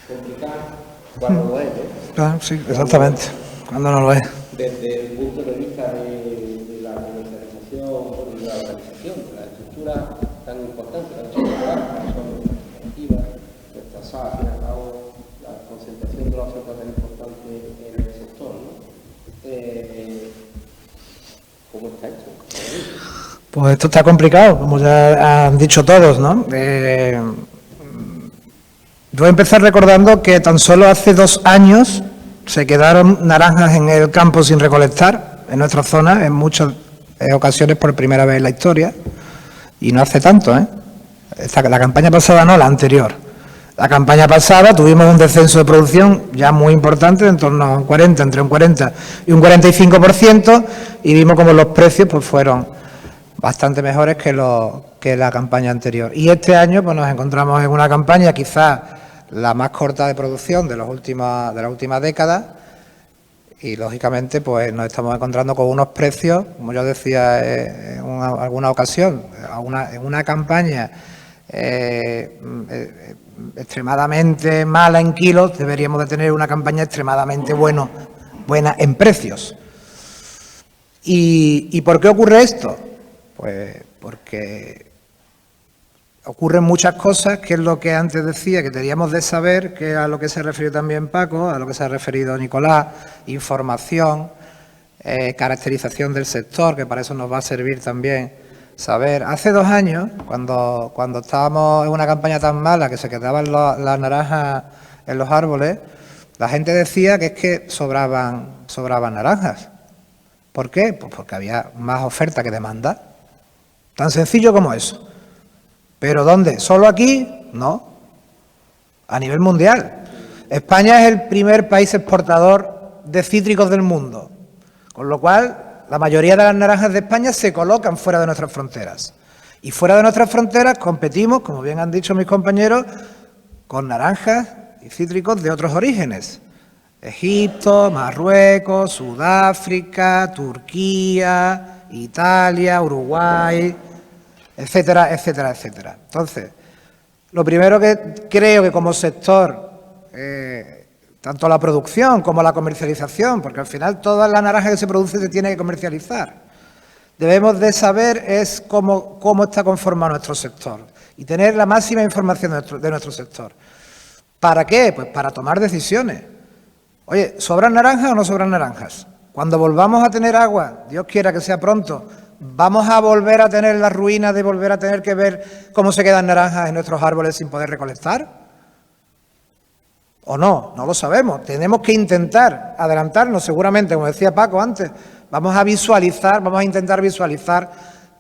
complicada cuando lo es, ¿no? Sí, exactamente, cuando no lo es. Desde el punto de vista de la comercialización y la organización de la estructura tan importante, tan estructurada, que son activas, retrasadas, al fin y al cabo, la concentración de la oferta tan importante en el sector, ¿no? ¿Cómo está esto? Pues esto está complicado, como ya han dicho todos, ¿no? Voy a empezar recordando que tan solo hace 2 años se quedaron naranjas en el campo sin recolectar, en nuestra zona, en muchas ocasiones por primera vez en la historia, y no hace tanto, ¿eh? La campaña pasada no, la anterior. La campaña pasada tuvimos un descenso de producción ya muy importante, en torno a un 40, entre un 40 y un 45%, y vimos como los precios pues fueron bastante mejores que la campaña anterior. Y este año pues nos encontramos en una campaña quizás la más corta de producción de las últimas décadas, y lógicamente pues nos estamos encontrando con unos precios, como yo decía en alguna ocasión, en una campaña extremadamente mala en kilos, deberíamos de tener una campaña extremadamente buena en precios. ¿Y por qué ocurre esto? Pues porque ocurren muchas cosas, que es lo que antes decía, que teníamos de saber, que a lo que se ha referido también Paco, a lo que se ha referido Nicolás, información, caracterización del sector, que para eso nos va a servir también saber. Hace 2 años, cuando estábamos en una campaña tan mala que se quedaban las naranjas en los árboles, la gente decía que es que sobraban naranjas. ¿Por qué? Pues porque había más oferta que demanda. Tan sencillo como eso. ¿Pero dónde? ¿Solo aquí? No. A nivel mundial. España es el primer país exportador de cítricos del mundo, con lo cual la mayoría de las naranjas de España se colocan fuera de nuestras fronteras. Y fuera de nuestras fronteras competimos, como bien han dicho mis compañeros, con naranjas y cítricos de otros orígenes. Egipto, Marruecos, Sudáfrica, Turquía, Italia, Uruguay, etcétera, etcétera, etcétera. Entonces, lo primero que creo que como sector, tanto la producción como la comercialización, porque al final toda la naranja que se produce se tiene que comercializar, debemos de saber es cómo está conformado nuestro sector y tener la máxima información de nuestro sector. ¿Para qué? Pues para tomar decisiones. Oye, ¿sobran naranjas o no sobran naranjas? Cuando volvamos a tener agua, Dios quiera que sea pronto, ¿vamos a volver a tener la ruina de volver a tener que ver cómo se quedan naranjas en nuestros árboles sin poder recolectar? ¿O no? No lo sabemos. Tenemos que intentar adelantarnos, seguramente, como decía Paco antes, vamos a intentar visualizar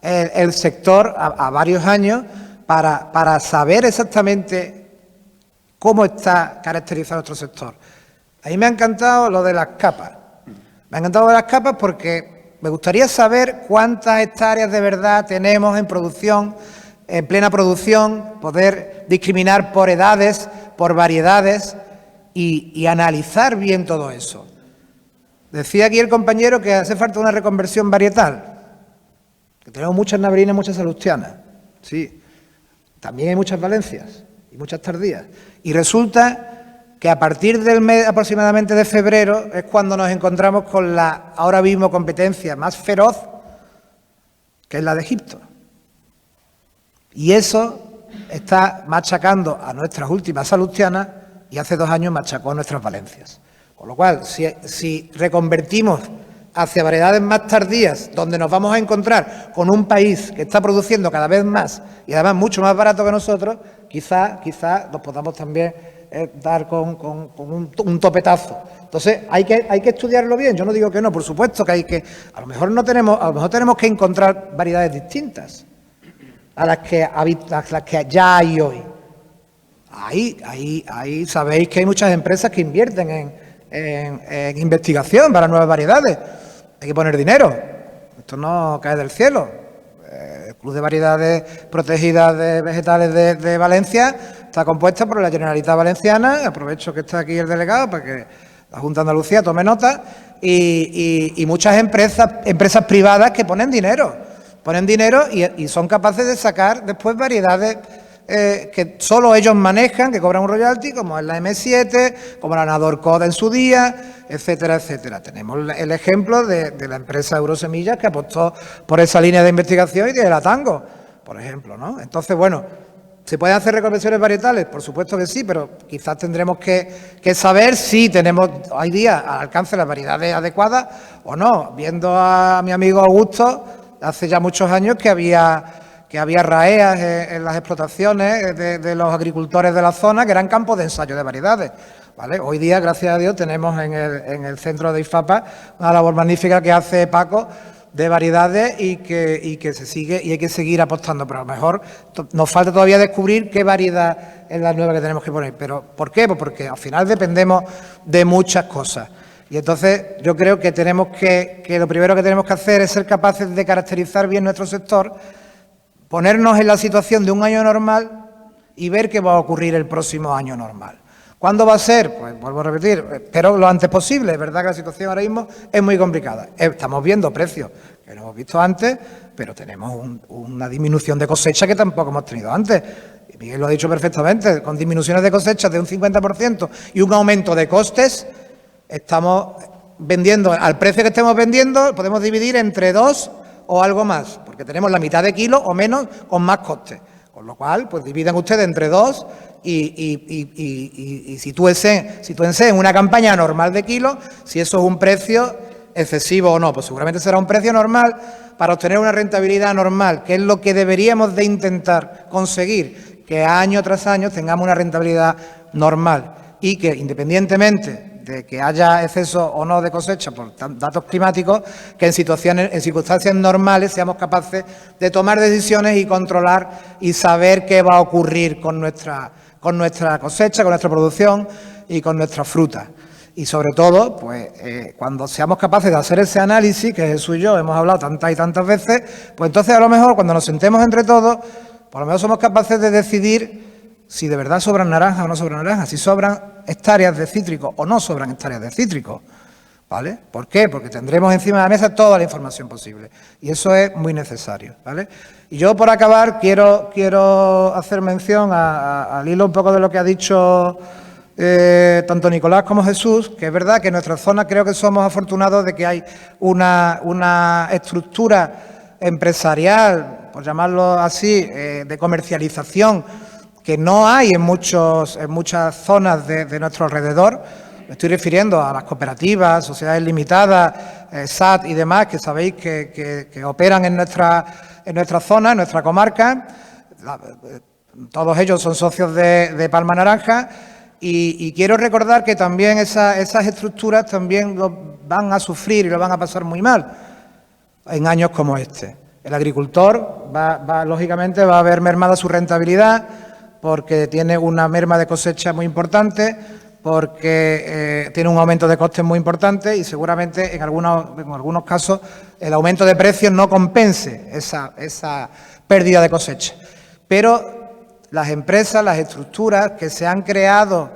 el sector a varios años para saber exactamente cómo está caracterizado nuestro sector. A mí me ha encantado lo de las capas. Me ha encantado lo de las capas porque me gustaría saber cuántas hectáreas de verdad tenemos en producción, en plena producción, poder discriminar por edades, por variedades y analizar bien todo eso. Decía aquí el compañero que hace falta una reconversión varietal, que tenemos muchas naverinas, muchas salustianas, sí, también hay muchas valencias y muchas tardías. Y resulta que a partir del mes aproximadamente de febrero es cuando nos encontramos con la ahora mismo competencia más feroz, que es la de Egipto. Y eso está machacando a nuestras últimas salustianas y hace 2 años machacó a nuestras valencias. Con lo cual, si reconvertimos hacia variedades más tardías, donde nos vamos a encontrar con un país que está produciendo cada vez más y además mucho más barato que nosotros, quizá nos podamos también dar con un topetazo. Entonces, hay que estudiarlo bien. Yo no digo que no, por supuesto que hay que... A lo mejor tenemos que encontrar variedades distintas a las que ya hay hoy. Ahí sabéis que hay muchas empresas que invierten en investigación para nuevas variedades. Hay que poner dinero. Esto no cae del cielo. El Club de Variedades Protegidas de Vegetales de Valencia está compuesta por la Generalitat Valenciana. Aprovecho que está aquí el delegado para que la Junta de Andalucía tome nota. Y muchas empresas privadas que ponen dinero. Y son capaces de sacar después variedades que solo ellos manejan, que cobran un royalty, como es la M7, como la Nadorcod en su día, etcétera, etcétera. Tenemos el ejemplo de la empresa Eurosemillas que apostó por esa línea de investigación y de la Tango, por ejemplo, ¿no? Entonces, bueno, ¿se pueden hacer reconversiones varietales? Por supuesto que sí, pero quizás tendremos que saber si tenemos hoy día al alcance las variedades adecuadas o no. Viendo a mi amigo Augusto, hace ya muchos años que había raeas en las explotaciones de los agricultores de la zona, que eran campos de ensayo de variedades, ¿vale? Hoy día, gracias a Dios, tenemos en el centro de IFAPA una labor magnífica que hace Paco de variedades y que se sigue y hay que seguir apostando, pero a lo mejor nos falta todavía descubrir qué variedad es la nueva que tenemos que poner. ¿Pero por qué? Pues porque al final dependemos de muchas cosas. Y entonces yo creo que lo primero que tenemos que hacer es ser capaces de caracterizar bien nuestro sector, ponernos en la situación de un año normal y ver qué va a ocurrir el próximo año normal. ¿Cuándo va a ser? Pues vuelvo a repetir, espero lo antes posible. Es verdad que la situación ahora mismo es muy complicada. Estamos viendo precios que no hemos visto antes, pero tenemos una disminución de cosecha que tampoco hemos tenido antes. Miguel lo ha dicho perfectamente, con disminuciones de cosechas de un 50% y un aumento de costes, estamos vendiendo, al precio que estemos vendiendo, podemos dividir entre 2 o algo más, porque tenemos la mitad de kilo o menos con más costes. Con lo cual, pues dividan ustedes entre 2 y sitúense en una campaña normal de kilos, si eso es un precio excesivo o no, pues seguramente será un precio normal para obtener una rentabilidad normal, que es lo que deberíamos de intentar conseguir, que año tras año tengamos una rentabilidad normal y que independientemente de que haya exceso o no de cosecha por datos climáticos, que en circunstancias normales seamos capaces de tomar decisiones y controlar y saber qué va a ocurrir con nuestra cosecha, con nuestra producción y con nuestra fruta. Y sobre todo, pues cuando seamos capaces de hacer ese análisis, que Jesús y yo hemos hablado tantas y tantas veces, pues entonces a lo mejor cuando nos sentemos entre todos, por lo menos somos capaces de decidir si de verdad sobran naranjas o no sobran naranjas, si sobran hectáreas de cítricos o no sobran hectáreas de cítricos, ¿vale? ¿Por qué? Porque tendremos encima de la mesa toda la información posible y eso es muy necesario, ¿vale? Y yo, por acabar, quiero hacer mención al hilo un poco de lo que ha dicho tanto Nicolás como Jesús, que es verdad que en nuestra zona creo que somos afortunados de que hay una estructura empresarial, por llamarlo así, de comercialización que no hay en muchas zonas de nuestro alrededor. Me estoy refiriendo a las cooperativas, sociedades limitadas, SAT y demás, que sabéis que operan en nuestra zona, en nuestra comarca. Todos ellos son socios de Palma Naranja Y quiero recordar que también esas estructuras también lo van a sufrir y lo van a pasar muy mal en años como este. El agricultor lógicamente va a ver mermada su rentabilidad porque tiene una merma de cosecha muy importante, porque tiene un aumento de costes muy importante y seguramente en algunos casos el aumento de precios no compense esa pérdida de cosecha. Pero las empresas, las estructuras que se han creado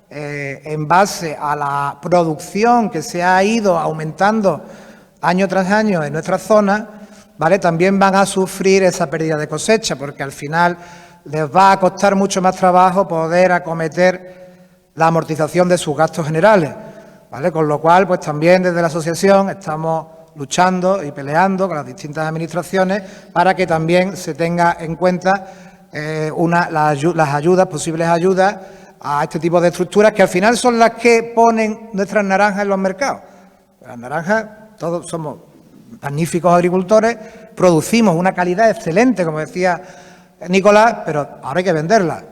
en base a la producción que se ha ido aumentando año tras año en nuestra zona, ¿vale?, también van a sufrir esa pérdida de cosecha, porque al final les va a costar mucho más trabajo poder acometer la amortización de sus gastos generales, ¿vale? Con lo cual, pues también desde la asociación estamos luchando y peleando con las distintas administraciones para que también se tenga en cuenta las ayudas, posibles ayudas a este tipo de estructuras que al final son las que ponen nuestras naranjas en los mercados. Las naranjas, todos somos magníficos agricultores, producimos una calidad excelente, como decía Nicolás, pero ahora hay que venderla.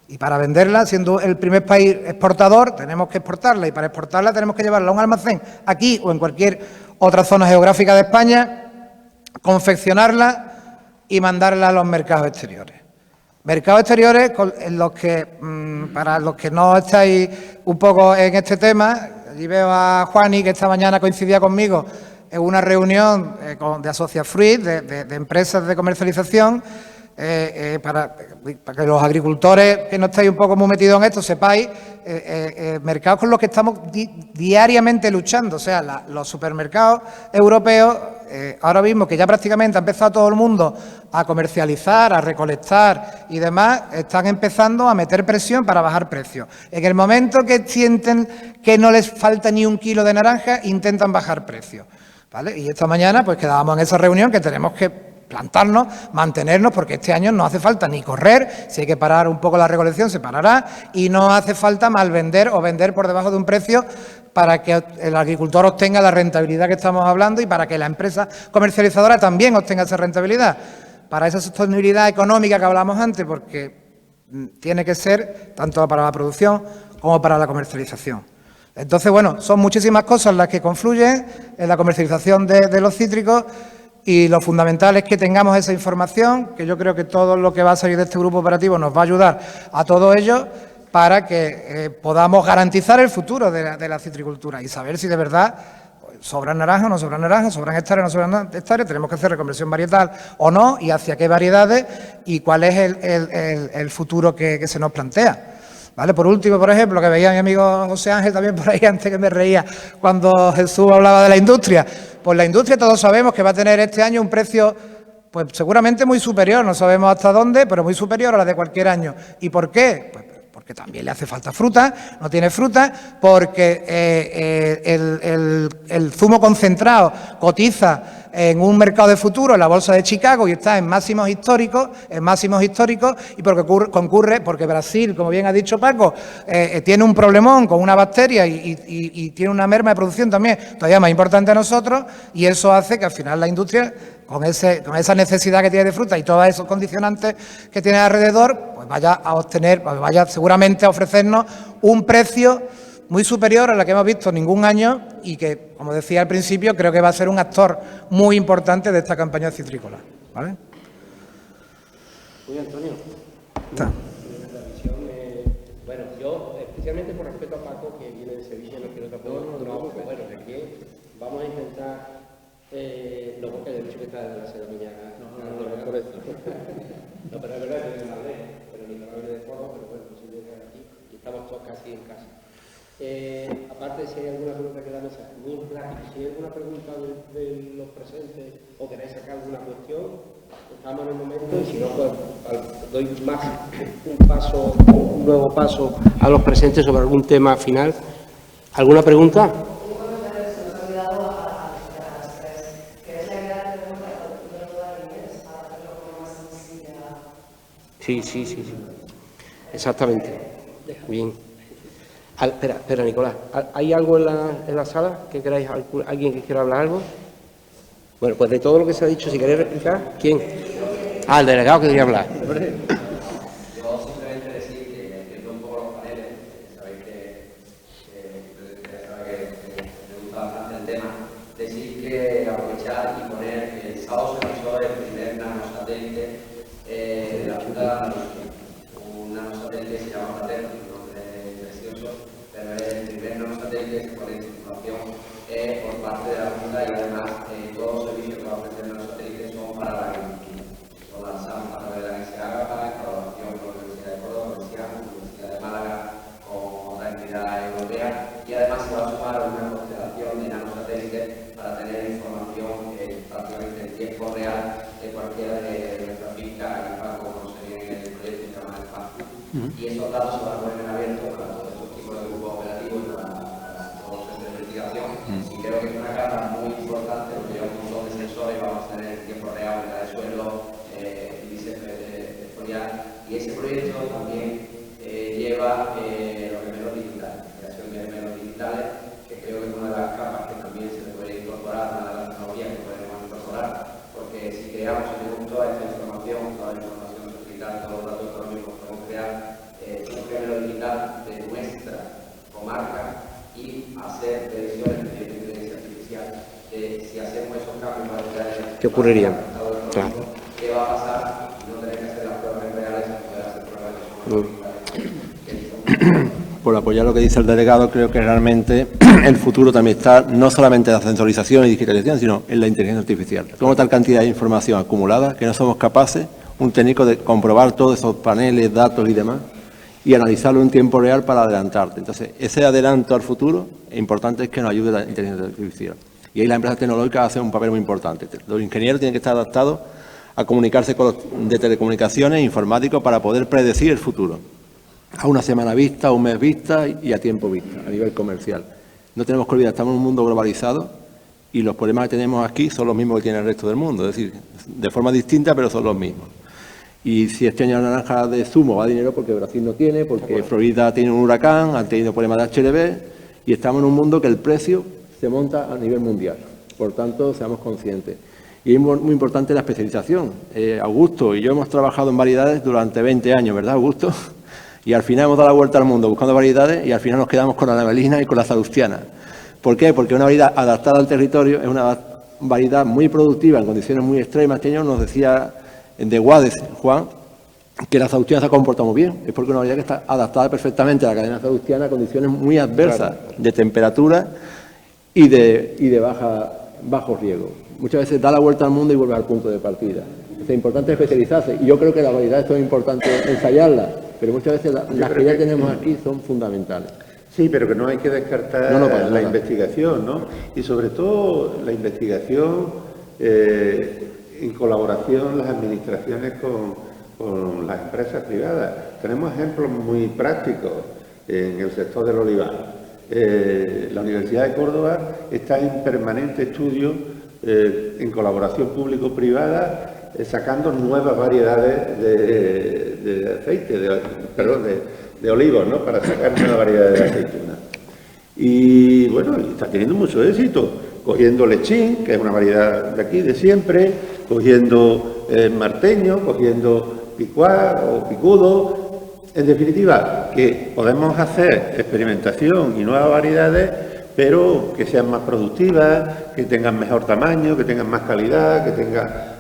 Y para venderla, siendo el primer país exportador, tenemos que exportarla. Y para exportarla tenemos que llevarla a un almacén aquí o en cualquier otra zona geográfica de España, confeccionarla y mandarla a los mercados exteriores. Mercados exteriores en los que, para los que no estáis un poco en este tema, allí veo a Juani, que esta mañana coincidía conmigo en una reunión de Associafruit, de empresas de comercialización, para que los agricultores que no estáis un poco muy metidos en esto sepáis, mercados con los que estamos diariamente luchando. O sea, los supermercados europeos, ahora mismo que ya prácticamente ha empezado todo el mundo a comercializar, a recolectar y demás, están empezando a meter presión para bajar precios. En el momento que sienten que no les falta ni un kilo de naranja, intentan bajar precios, ¿vale? Y esta mañana pues quedábamos en esa reunión que tenemos que plantarnos, mantenernos, porque este año no hace falta ni correr, si hay que parar un poco la recolección se parará y no hace falta malvender o vender por debajo de un precio para que el agricultor obtenga la rentabilidad que estamos hablando y para que la empresa comercializadora también obtenga esa rentabilidad, para esa sostenibilidad económica que hablamos antes, porque tiene que ser tanto para la producción como para la comercialización. Entonces, bueno, son muchísimas cosas las que confluyen en la comercialización de los cítricos. Y lo fundamental es que tengamos esa información, que yo creo que todo lo que va a salir de este grupo operativo nos va a ayudar a todo ello para que podamos garantizar el futuro de la citricultura y saber si de verdad sobran naranjas o no sobran naranjas, sobran hectáreas o no sobran hectáreas, tenemos que hacer reconversión varietal o no y hacia qué variedades y cuál es el futuro que se nos plantea. ¿Vale? Por último, por ejemplo, que veía a mi amigo José Ángel también por ahí antes, que me reía cuando Jesús hablaba de la industria. Pues la industria todos sabemos que va a tener este año un precio pues seguramente muy superior, no sabemos hasta dónde, pero muy superior a la de cualquier año. ¿Y por qué? Pues porque también le hace falta fruta, no tiene fruta, porque el zumo concentrado cotiza en un mercado de futuro, en la bolsa de Chicago, y está en máximos históricos, y porque Brasil, como bien ha dicho Paco, tiene un problemón con una bacteria y tiene una merma de producción también todavía más importante a nosotros, y eso hace que al final la industria, con esa necesidad que tiene de fruta y todos esos condicionantes que tiene alrededor, pues vaya seguramente a ofrecernos un precio muy superior a la que hemos visto ningún año y que, como decía al principio, creo que va a ser un actor muy importante de esta campaña citrícola. ¿Vale? Muy Antonio. Bueno, yo, especialmente por respeto a Paco, que viene de Sevilla, no quiero tampoco... bueno, de que vamos a intentar... luego que he dicho que está desde las 6 de la mañana. No, por eso. No, pero es verdad que no hablé, pero ni para hablar de forma, pero bueno, pues yo llegar aquí y estamos todos casi en casa. Aparte, si hay alguna pregunta que la mesa, muy rápido, si hay alguna pregunta de los presentes o queréis sacar alguna cuestión, estamos en el momento y si no, pues doy más un nuevo paso a los presentes sobre algún tema final. ¿Alguna pregunta? Sí. Exactamente. Bien. Espera, Nicolás. ¿Hay algo en la sala que queráis, alguien que quiera hablar algo? Bueno, pues de todo lo que se ha dicho, si queréis replicar, ¿quién? El delegado que quería hablar. Yo simplemente decir que entiendo un poco los paneles, obviamente esa corriente de información por parte de la Junta y además todos los servicios que va a ofrecer los satélites son para la agricultura. Lo lanzamos a través de la NSA, en colaboración con la Universidad de Córdoba, la Universidad de Málaga, con otra entidad europea, y además se va a sumar una constelación de nanosatélites para tener información prácticamente en tiempo real de cualquiera de nuestras fincas y como se viene en el proyecto que se llama el FACU. Y esos datos se van a poner en abierto para todos esos tipos de grupos operativos y para todos los centros de investigación. Y creo que es una carga muy importante porque lleva un montón de sensores, vamos a tener en tiempo real humedad de suelo, índices vectorial, y ese proyecto también lleva los gemelos digitales, la creación de gemelos digitales, que creo que es una de las capas que también se le puede incorporar, una de las tecnologías que podemos incorporar, porque si creamos y tenemos toda esta información, toda la información satelital, todos los datos económicos que podemos crear, un gemelo digital de nuestra comarca y hacer predicciones de inteligencia artificial. Si hacemos esos cambios para crear ¿qué ocurriría? Claro. ¿Qué va a pasar? No tener que hacer las pruebas reales, sino poder hacer pruebas que son Por apoyar lo que dice el delegado, creo que realmente el futuro también está no solamente en la sensorización y digitalización, sino en la inteligencia artificial. Tenemos tal cantidad de información acumulada que no somos capaces, un técnico, de comprobar todos esos paneles, datos y demás, y analizarlo en tiempo real para adelantarte. Entonces, ese adelanto al futuro, es importante es que nos ayude la inteligencia artificial. Y ahí las empresas tecnológicas hacen un papel muy importante. Los ingenieros tienen que estar adaptados a comunicarse con los de telecomunicaciones e informáticos para poder predecir el futuro. A una semana vista, a un mes vista y a tiempo vista, a nivel comercial. No tenemos que olvidar, estamos en un mundo globalizado y los problemas que tenemos aquí son los mismos que tiene el resto del mundo, es decir, de forma distinta, pero son los mismos. Y si este año la naranja de zumo va a dinero porque Brasil no tiene, porque Florida tiene un huracán, han tenido problemas de HLB y estamos en un mundo que el precio se monta a nivel mundial. Por tanto, seamos conscientes. Y es muy importante la especialización. Augusto y yo hemos trabajado en variedades durante 20 años, ¿verdad, Augusto? Y al final hemos dado la vuelta al mundo buscando variedades y al final nos quedamos con la navelina y con la salustiana. ¿Por qué? Porque una variedad adaptada al territorio es una variedad muy productiva en condiciones muy extremas. Este año nos decía de Guades, Juan, que la salustiana se ha comportado muy bien. Es porque una variedad que está adaptada perfectamente a la cadena salustiana a condiciones muy adversas de temperatura y de bajo riego. Muchas veces da la vuelta al mundo y vuelve al punto de partida. Es importante especializarse y yo creo que las variedades son importantes ensayarlas, pero muchas veces las que ya tenemos aquí son fundamentales. Sí, pero que no hay que descartar la investigación, ¿no? Y sobre todo la investigación en colaboración las administraciones con las empresas privadas. Tenemos ejemplos muy prácticos en el sector del olivar. La Universidad de Córdoba está en permanente estudio en colaboración público-privada sacando nuevas variedades de aceite, de olivos, ¿no? Para sacar nuevas variedades de aceituna. Y bueno, está teniendo mucho éxito, cogiendo lechín, que es una variedad de aquí de siempre, cogiendo marteño, cogiendo picuar o picudo. En definitiva, que podemos hacer experimentación y nuevas variedades, pero que sean más productivas, que tengan mejor tamaño, que tengan más calidad, que tengan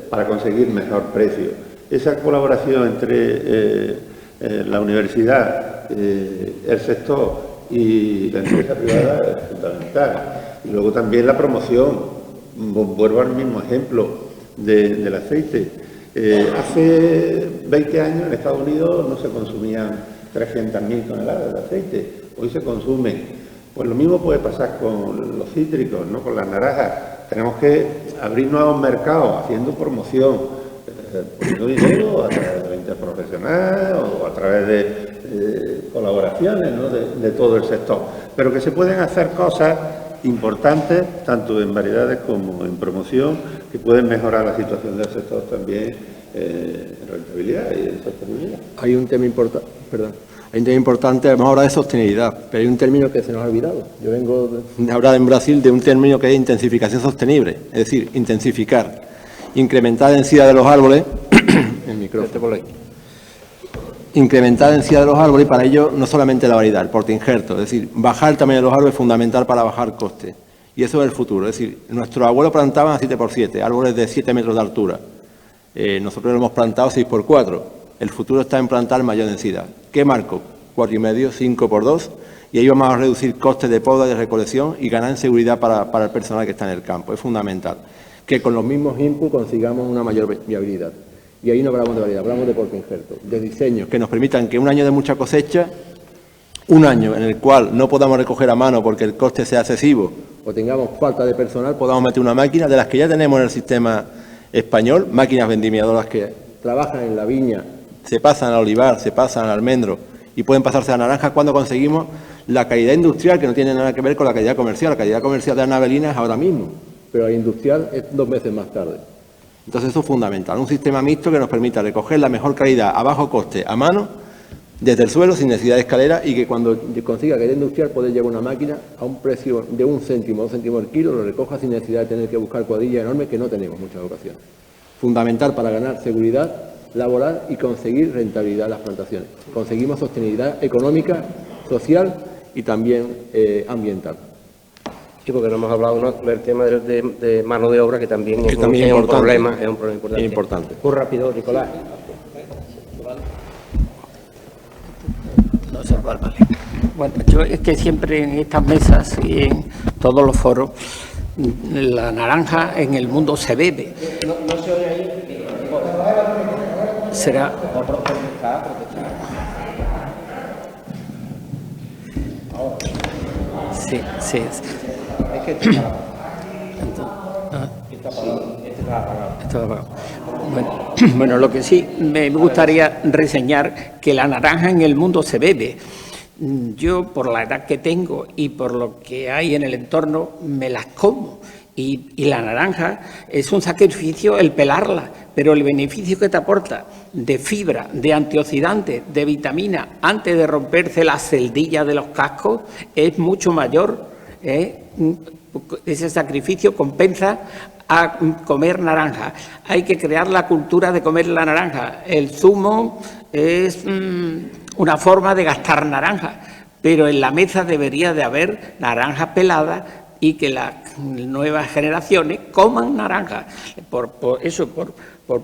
para conseguir mejor precio. Esa colaboración entre la universidad, el sector y la empresa privada es fundamental. Y luego también la promoción. Vuelvo al mismo ejemplo del aceite. Hace 20 años en Estados Unidos no se consumían 300.000 toneladas de aceite. Hoy se consumen. Pues lo mismo puede pasar con los cítricos, ¿no? Con las naranjas. Tenemos que abrir nuevos mercados, haciendo promoción, poniendo dinero a través de la interprofesional o a través de colaboraciones, ¿no? de todo el sector. Pero que se pueden hacer cosas importantes, tanto en variedades como en promoción, que pueden mejorar la situación del sector también en rentabilidad y en sostenibilidad. Hay un tema importante, vamos a hablar de sostenibilidad, pero hay un término que se nos ha olvidado. Yo vengo de hablar en Brasil de un término que es intensificación sostenible, es decir, intensificar, incrementar la densidad de los árboles, el micrófono por ahí. Incrementar la densidad de los árboles y para ello no solamente la variedad, el porte injerto, es decir, bajar el tamaño de los árboles es fundamental para bajar costes. Y eso es el futuro, es decir, nuestros abuelos plantaban a 7x7, árboles de 7 metros de altura. Nosotros lo hemos plantado 6x4. El futuro está en plantar mayor densidad. ¿Qué marco? 4,5, 5x2 Y ahí vamos a reducir costes de poda, de recolección y ganar en seguridad para el personal que está en el campo. Es fundamental que con los mismos inputs consigamos una mayor viabilidad. Y ahí no hablamos de variedad, hablamos de porco injerto, de diseños que nos permitan que un año de mucha cosecha, un año en el cual no podamos recoger a mano porque el coste sea excesivo o tengamos falta de personal, podamos meter una máquina de las que ya tenemos en el sistema español, máquinas vendimiadoras que trabajan en la viña, se pasan al olivar, se pasan al almendro y pueden pasarse a la naranja cuando conseguimos la calidad industrial, que no tiene nada que ver con la calidad comercial. La calidad comercial de la navelina es ahora mismo, pero la industrial es 2 meses más tarde. Entonces eso es fundamental, un sistema mixto que nos permita recoger la mejor calidad a bajo coste, a mano, desde el suelo, sin necesidad de escalera, y que cuando consiga calidad industrial puede llevar una máquina a un precio de 1 céntimo, 2 céntimos el kilo, lo recoja sin necesidad de tener que buscar cuadrillas enormes que no tenemos en muchas ocasiones. Fundamental para ganar seguridad laboral y conseguir rentabilidad en las plantaciones. Conseguimos sostenibilidad económica, social y también ambiental. Sí, porque no hemos hablado del tema de mano de obra, que también es también un problema importante. Importante. Muy rápido, Nicolás. Bueno, yo es que siempre en estas mesas y en todos los foros, la naranja en el mundo se bebe. No se oye ahí. Será. Sí, sí. Es que Bueno, lo que sí me gustaría reseñar que la naranja en el mundo se bebe. Yo, por la edad que tengo y por lo que hay en el entorno, me las como. Y la naranja es un sacrificio el pelarla, pero el beneficio que te aporta de fibra, de antioxidante, de vitamina, antes de romperse las celdillas de los cascos, es mucho mayor. Ese sacrificio compensa a comer naranja. Hay que crear la cultura de comer la naranja. El zumo es una forma de gastar naranja, pero en la mesa debería de haber naranjas peladas y que las nuevas generaciones coman naranja. Por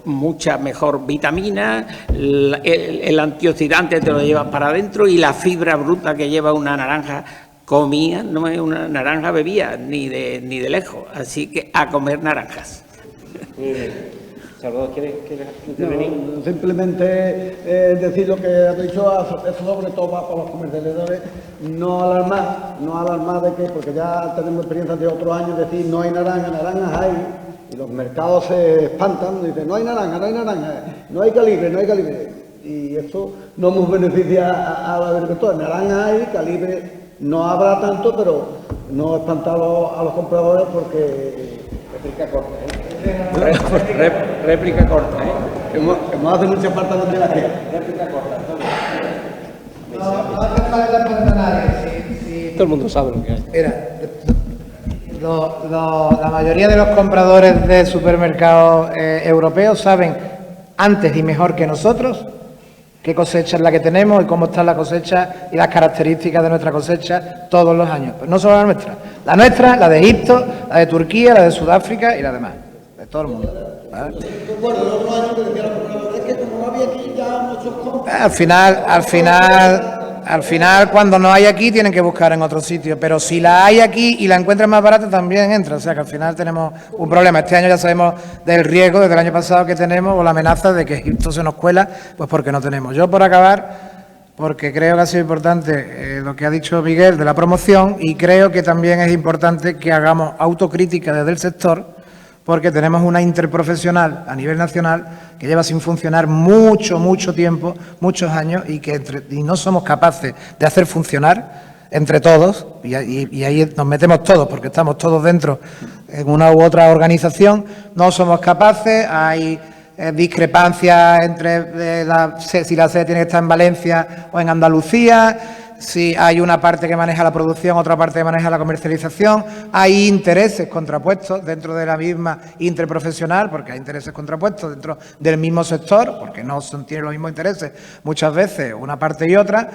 mucha mejor vitamina, el antioxidante te lo llevas para adentro y la fibra bruta que lleva una naranja comía, no es una naranja bebía ni de lejos, así que a comer naranjas. Salvador, ¿quieres intervenir? No, simplemente decir lo que ha dicho, sobre todo para los comercializadores, no alarmar de que, porque ya tenemos experiencias de otros años, decir no hay naranja, naranjas hay, y los mercados se espantan, dicen no hay naranja, no hay calibre, y eso no nos beneficia a los agricultores. Naranja hay, calibre no habrá tanto, pero no espantar a los compradores porque... Réplica corta, réplica corta, Hemos hace mucha falta de la gente. Réplica corta, No hace falta perdonar. Todo el mundo sabe lo que hay. Mira, la mayoría de los compradores de supermercados europeos saben antes y mejor que nosotros qué cosecha es la que tenemos y cómo está la cosecha y las características de nuestra cosecha todos los años. Pues no solo la nuestra, la de Egipto, la de Turquía, la de Sudáfrica y la demás, de todo el mundo. ¿Vale? Al final, cuando no hay aquí, tienen que buscar en otro sitio. Pero si la hay aquí y la encuentran más barata, también entra. O sea que al final tenemos un problema. Este año ya sabemos del riesgo desde el año pasado que tenemos, o la amenaza de que Egipto se nos cuela, pues porque no tenemos. Yo, por acabar, porque creo que ha sido importante lo que ha dicho Miguel de la promoción, y creo que también es importante que hagamos autocrítica desde el sector, porque tenemos una interprofesional a nivel nacional que lleva sin funcionar mucho tiempo, muchos años, y no somos capaces de hacer funcionar entre todos, y ahí nos metemos todos, porque estamos todos dentro en una u otra organización, no somos capaces, hay discrepancias entre si la sede tiene que estar en Valencia o en Andalucía, si hay una parte que maneja la producción, otra parte que maneja la comercialización, hay intereses contrapuestos dentro de la misma interprofesional, porque hay intereses contrapuestos dentro del mismo sector, porque no tienen los mismos intereses muchas veces una parte y otra,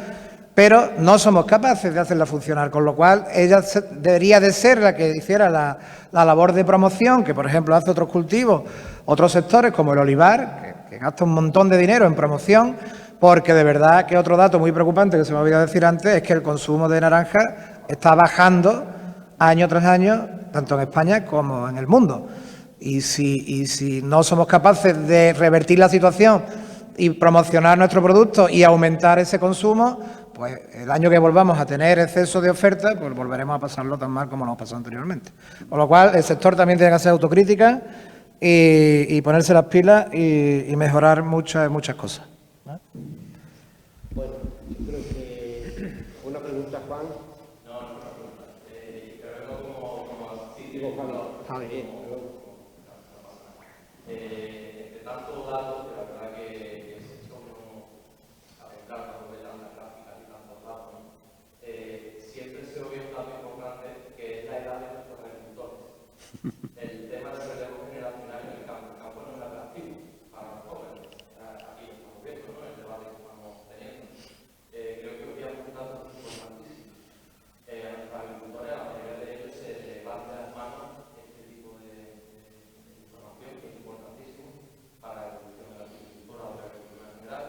pero no somos capaces de hacerla funcionar, con lo cual ella debería de ser la que hiciera la labor de promoción, que por ejemplo hace otros cultivos, otros sectores como el olivar, que gasta un montón de dinero en promoción, porque de verdad que otro dato muy preocupante que se me olvidó decir antes es que el consumo de naranja está bajando año tras año, tanto en España como en el mundo. Y si no somos capaces de revertir la situación y promocionar nuestro producto y aumentar ese consumo, pues el año que volvamos a tener exceso de oferta, pues volveremos a pasarlo tan mal como nos pasó anteriormente. Con lo cual, el sector también tiene que hacer autocrítica y ponerse las pilas y mejorar muchas cosas. Bueno, yo creo que una pregunta, Juan. Digo, Juan, de tantos datos, que la verdad que el sector no sabe hablar cuando ve tantas gráficas y tantos datos, ¿no? Siempre se oye un dato importante que es la edad de nuestros agricultores. El tema del relevo generacional en el campo. El campo no es atractivo para los jóvenes. Aquí lo estamos viendo, ¿no? El debate que estamos teniendo. Creo que hoy hay un dato importantísimo. A nuestros agricultores, a la mayoría de ellos se levanta las manos este tipo de información que es importantísimo para la evolución de la agricultura o de la agricultura en general.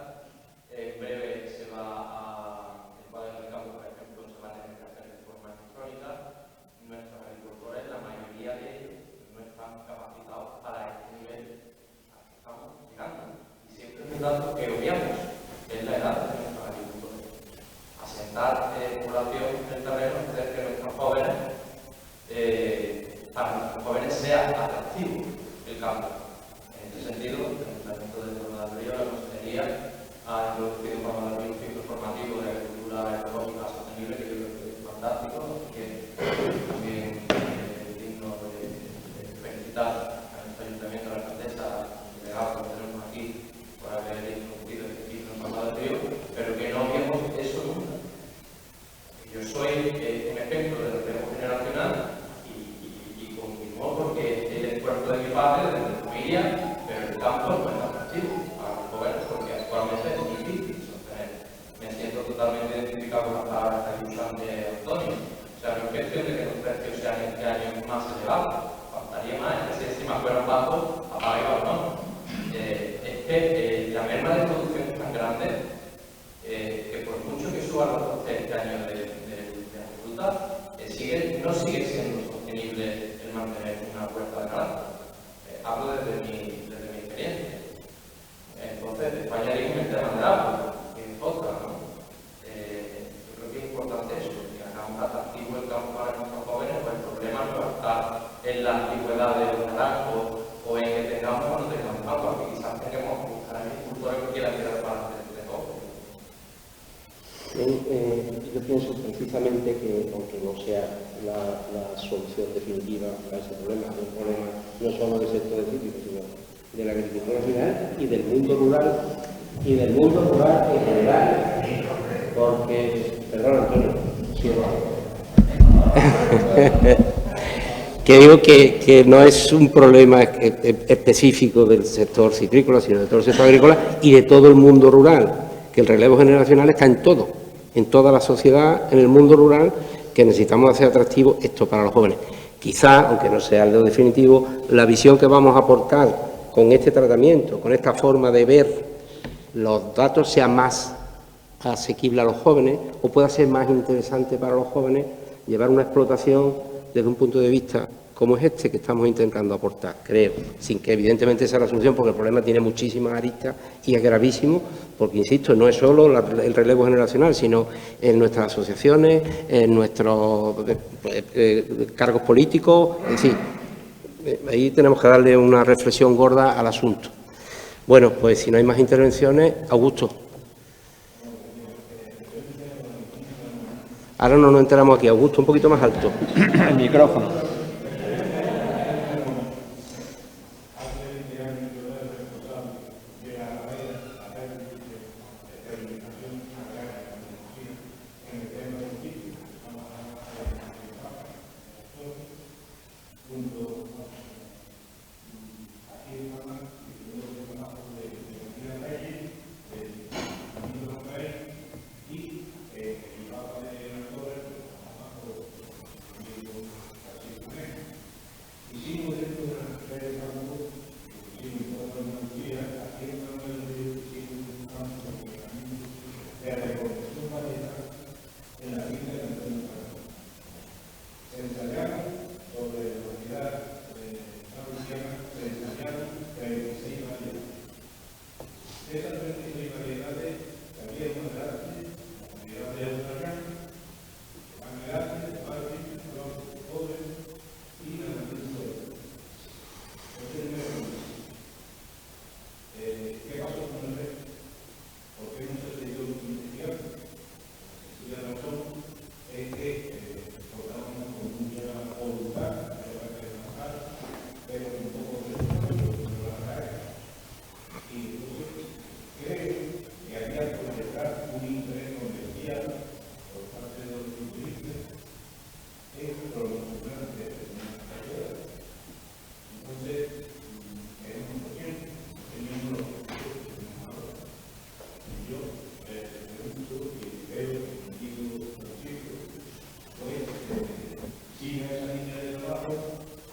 En breve se va a, el Padre del Campo, por ejemplo, se va a tener que hacer de forma electrónica. Nuestros agricultores, la mayoría de ellos, no están capacitados para este nivel al que estamos llegando. Y siempre es un dato que obviamos, que es la edad de nuestros agricultores. Asentar población en el terreno, hacer que nuestros jóvenes, para nuestros jóvenes sea atractivo el campo. En este sentido, el Ayuntamiento de Torrelavega, la Consejería, ha introducido para dar un ciclo formativo de agricultura ecológica sostenible, que yo creo que es fantástico, que también es digno de felicitar a nuestro Ayuntamiento, a la alcaldesa, al delegado que tenemos aquí, por haber introducido este ciclo en Palma del Río, pero que no vemos eso nunca. Yo soy un ejemplo del relevo generacional y continúo porque el esfuerzo de mi padre, de mi familia, pero el campo no es atractivo para los jóvenes porque actualmente es difícil sostener. Me siento totalmente identificado con las palabras que ha dicho antes Antonio. O sea, no es cuestión de que los precios sean este año más elevados, faltaría más, es que si más fueran bajos, apaga y vámonos. Es que la merma de producción es tan grande que por mucho que suban los costes este año de la fruta, no sigue siendo sostenible el mantener una puerta de naranja. Hablo desde mi experiencia. Entonces, España dijo en el tema del agua, que es otra, ¿no? Yo creo que es importante eso, que hagamos atractivo el campo para nuestros jóvenes, pues el problema no va a estar en la antigüedad de los naranjos o en que tengamos o no tengamos agua, que quizás tengamos que buscar agricultores que quieran tirar para de todo. Yo pienso precisamente que, aunque no sea la solución definitiva a ese problema, es un problema no solo del sector cítrico, sino de la agricultura final y del mundo rural en general, porque, perdón Antonio, que digo que no es un problema específico del sector citrícola, sino de todo el sector agrícola y de todo el mundo rural, que el relevo generacional está en todo, en toda la sociedad, en el mundo rural, que necesitamos hacer atractivo esto para los jóvenes. Quizá, aunque no sea lo definitivo, la visión que vamos a aportar con este tratamiento, con esta forma de ver los datos, sea más asequible a los jóvenes o pueda ser más interesante para los jóvenes llevar una explotación desde un punto de vista como es este que estamos intentando aportar, creo, sin que evidentemente sea la solución, porque el problema tiene muchísimas aristas y es gravísimo, porque, insisto, no es solo el relevo generacional, sino en nuestras asociaciones, en nuestros cargos políticos, en fin, ahí tenemos que darle una reflexión gorda al asunto. Bueno, pues si no hay más intervenciones, Augusto. Ahora no nos enteramos aquí, Augusto, un poquito más alto. El micrófono.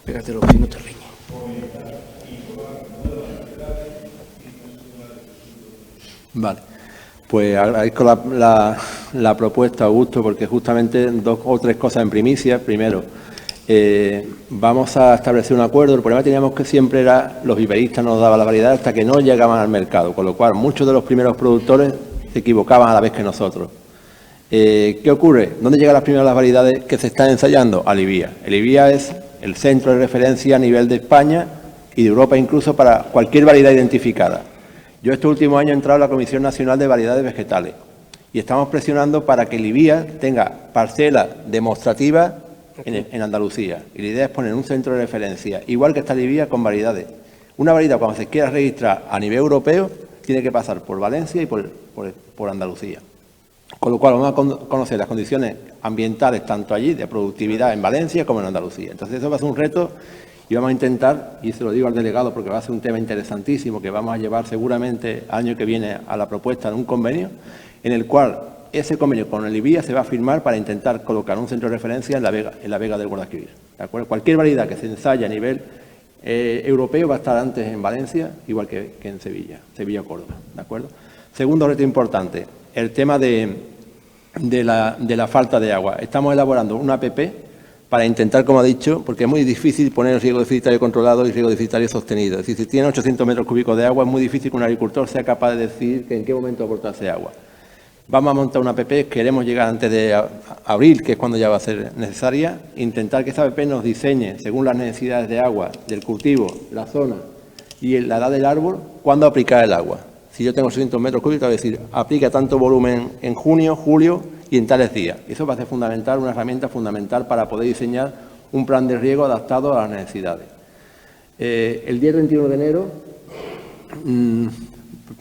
Pégatelo, si no te riñe. Vale, pues agradezco la propuesta, Augusto, porque justamente 2 o 3 cosas en primicia. Primero, vamos a establecer un acuerdo. El problema que teníamos que siempre era los viveristas nos daban la variedad hasta que no llegaban al mercado, con lo cual muchos de los primeros productores se equivocaban a la vez que nosotros. ¿Qué ocurre? ¿Dónde llegan las primeras variedades que se están ensayando? A Libia. El Libia es el centro de referencia a nivel de España y de Europa incluso para cualquier variedad identificada. Yo este último año he entrado a la Comisión Nacional de Variedades Vegetales y estamos presionando para que Libia tenga parcelas demostrativas en Andalucía. Y la idea es poner un centro de referencia, igual que está Libia, con variedades. Una variedad, cuando se quiera registrar a nivel europeo, tiene que pasar por Valencia y por Andalucía. Con lo cual vamos a conocer las condiciones ambientales tanto allí de productividad en Valencia como en Andalucía. Entonces eso va a ser un reto y vamos a intentar, y se lo digo al delegado porque va a ser un tema interesantísimo que vamos a llevar seguramente el año que viene a la propuesta de un convenio, en el cual ese convenio con el IBIA se va a firmar para intentar colocar un centro de referencia en la Vega del Guadalquivir. ¿De acuerdo? Cualquier variedad que se ensaye a nivel europeo va a estar antes en Valencia, igual que en Sevilla o Córdoba. ¿De acuerdo? Segundo reto importante, el tema de la falta de agua. Estamos elaborando una APP para intentar, como ha dicho, porque es muy difícil poner el riego deficitario controlado y riego deficitario sostenido. Es decir, si tiene 800 metros cúbicos de agua, es muy difícil que un agricultor sea capaz de decir en qué momento aportarse agua. Vamos a montar una APP, queremos llegar antes de abril, que es cuando ya va a ser necesaria, intentar que esa APP nos diseñe, según las necesidades de agua, del cultivo, la zona y la edad del árbol, cuándo aplicar el agua. Si yo tengo 800 metros cúbicos, voy a decir, aplica tanto volumen en junio, julio y en tales días. Eso va a ser fundamental, una herramienta fundamental para poder diseñar un plan de riego adaptado a las necesidades. El día 31 de enero,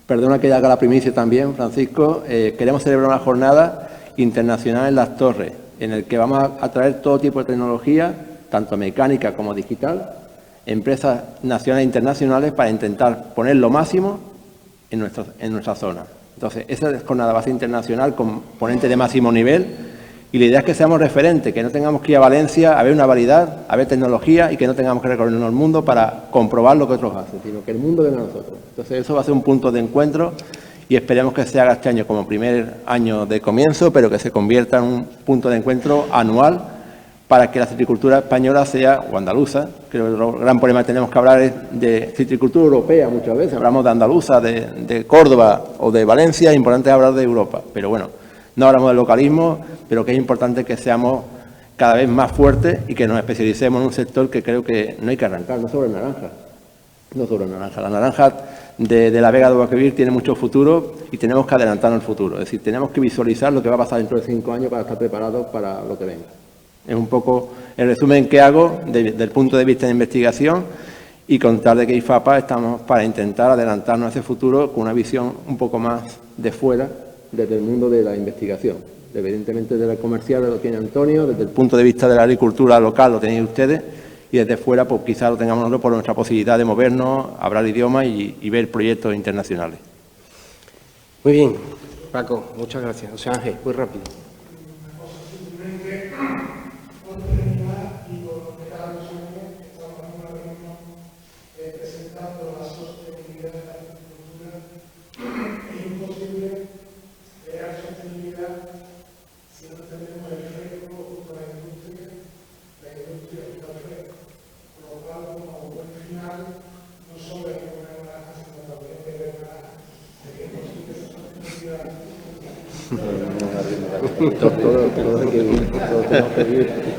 perdona que haga la primicia también, Francisco, queremos celebrar una jornada internacional en Las Torres, en el que vamos a traer todo tipo de tecnología, tanto mecánica como digital, empresas nacionales e internacionales para intentar poner lo máximo en nuestra zona. Entonces, esa jornada va a ser internacional con ponentes de máximo nivel y la idea es que seamos referentes, que no tengamos que ir a Valencia a ver una variedad, a ver tecnología y que no tengamos que recorrernos el mundo para comprobar lo que otros hacen, sino que el mundo venga a nosotros. Entonces, eso va a ser un punto de encuentro y esperemos que se haga este año como primer año de comienzo, pero que se convierta en un punto de encuentro anual para que la citricultura española sea, o andaluza, creo que el gran problema que tenemos que hablar es de citricultura europea muchas veces, hablamos de andaluza, de Córdoba o de Valencia, es importante hablar de Europa, pero bueno, no hablamos de localismo, pero que es importante que seamos cada vez más fuertes y que nos especialicemos en un sector que creo que no hay que arrancar, no sobre naranja, la naranja de la Vega de Guadalquivir tiene mucho futuro y tenemos que adelantarnos al futuro, es decir, tenemos que visualizar lo que va a pasar dentro de 5 años para estar preparados para lo que venga. Es un poco el resumen que hago desde el punto de vista de investigación y contar de que IFAPA estamos para intentar adelantarnos a ese futuro con una visión un poco más de fuera, desde el mundo de la investigación. Evidentemente desde el comercial lo tiene Antonio, desde el punto de vista de la agricultura local lo tenéis ustedes y desde fuera pues quizás lo tengamos nosotros por nuestra posibilidad de movernos, hablar idiomas y ver proyectos internacionales. Muy bien, Paco, muchas gracias. José Ángel, muy rápido.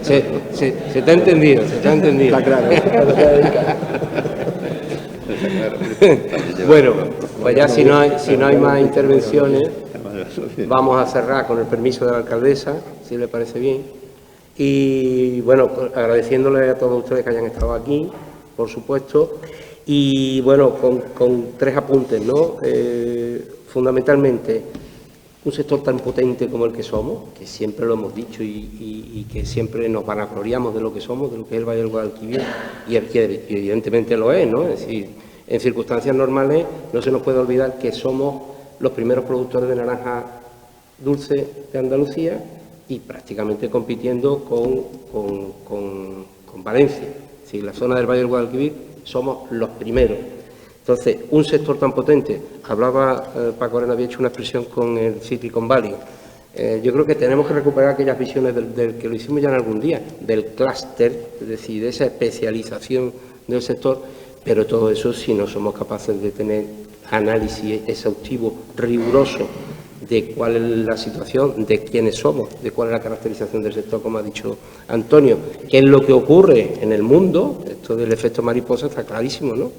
Se te ha entendido, Está claro. Bueno, pues ya si no hay más intervenciones, vamos a cerrar con el permiso de la alcaldesa, si le parece bien. Y bueno, agradeciéndole a todos ustedes que hayan estado aquí, por supuesto. Y bueno, con 3 apuntes, ¿no? Fundamentalmente, un sector tan potente como el que somos, que siempre lo hemos dicho y que siempre nos vanagloriamos de lo que somos, de lo que es el Valle del Guadalquivir, y evidentemente lo es, ¿no? Es decir, en circunstancias normales no se nos puede olvidar que somos los primeros productores de naranja dulce de Andalucía y prácticamente compitiendo con Valencia. decir, la zona del Valle del Guadalquivir somos los primeros. Entonces, un sector tan potente, hablaba Paco Arena, había hecho una expresión con el Silicon Valley. Yo creo que tenemos que recuperar aquellas visiones del que lo hicimos ya en algún día, del clúster, es decir, de esa especialización del sector, pero todo eso si no somos capaces de tener análisis exhaustivo, riguroso, de cuál es la situación, de quiénes somos, de cuál es la caracterización del sector, como ha dicho Antonio, qué es lo que ocurre en el mundo. Esto del efecto mariposa está clarísimo, ¿no?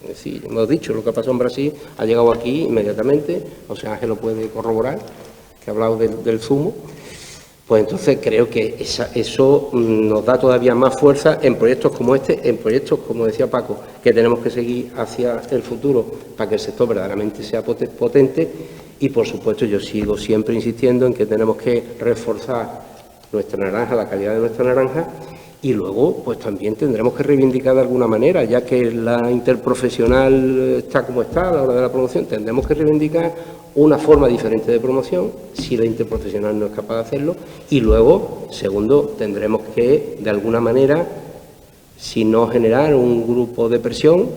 Es decir, hemos dicho, lo que ha pasado en Brasil ha llegado aquí inmediatamente, o sea, Ángel lo puede corroborar, que ha hablado del zumo. Pues entonces creo que eso nos da todavía más fuerza en proyectos como este, en proyectos, como decía Paco, que tenemos que seguir hacia el futuro para que el sector verdaderamente sea potente. Y, por supuesto, yo sigo siempre insistiendo en que tenemos que reforzar nuestra naranja, la calidad de nuestra naranja, y luego pues también tendremos que reivindicar de alguna manera, ya que la interprofesional está como está a la hora de la promoción, tendremos que reivindicar una forma diferente de promoción, si la interprofesional no es capaz de hacerlo, y luego, segundo, tendremos que, de alguna manera, si no generar un grupo de presión,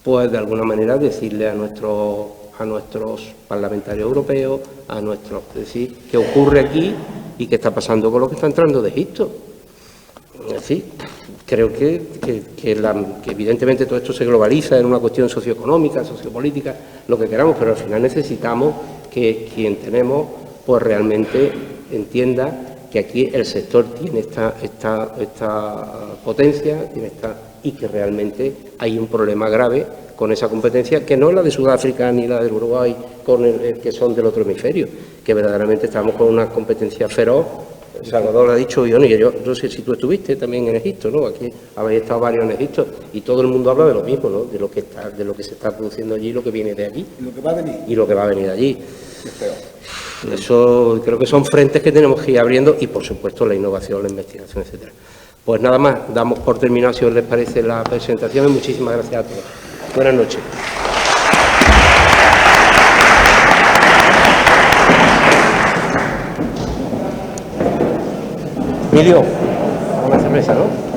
pues de alguna manera decirle a nuestros parlamentarios europeos, es decir, qué ocurre aquí y qué está pasando con lo que está entrando de Egipto. Es decir, creo que evidentemente todo esto se globaliza en una cuestión socioeconómica, sociopolítica, lo que queramos, pero al final necesitamos que quien tenemos pues realmente entienda que aquí el sector tiene esta potencia, y que realmente hay un problema grave con esa competencia, que no es la de Sudáfrica ni la del Uruguay, que son del otro hemisferio, que verdaderamente estamos con una competencia feroz. Salvador lo ha dicho, yo no sé si tú estuviste también en Egipto, ¿no? Aquí habéis estado varios en Egipto, y todo el mundo habla de lo mismo, ¿no? De lo que se está produciendo allí, lo que viene de allí. Y lo que va a venir. Y lo que va a venir de allí. Eso creo que son frentes que tenemos que ir abriendo, y por supuesto la innovación, la investigación, etcétera. Pues nada más, damos por terminado, si os les parece, la presentación, y muchísimas gracias a todos. Buenas noches. Emilio, una cerveza, ¿no?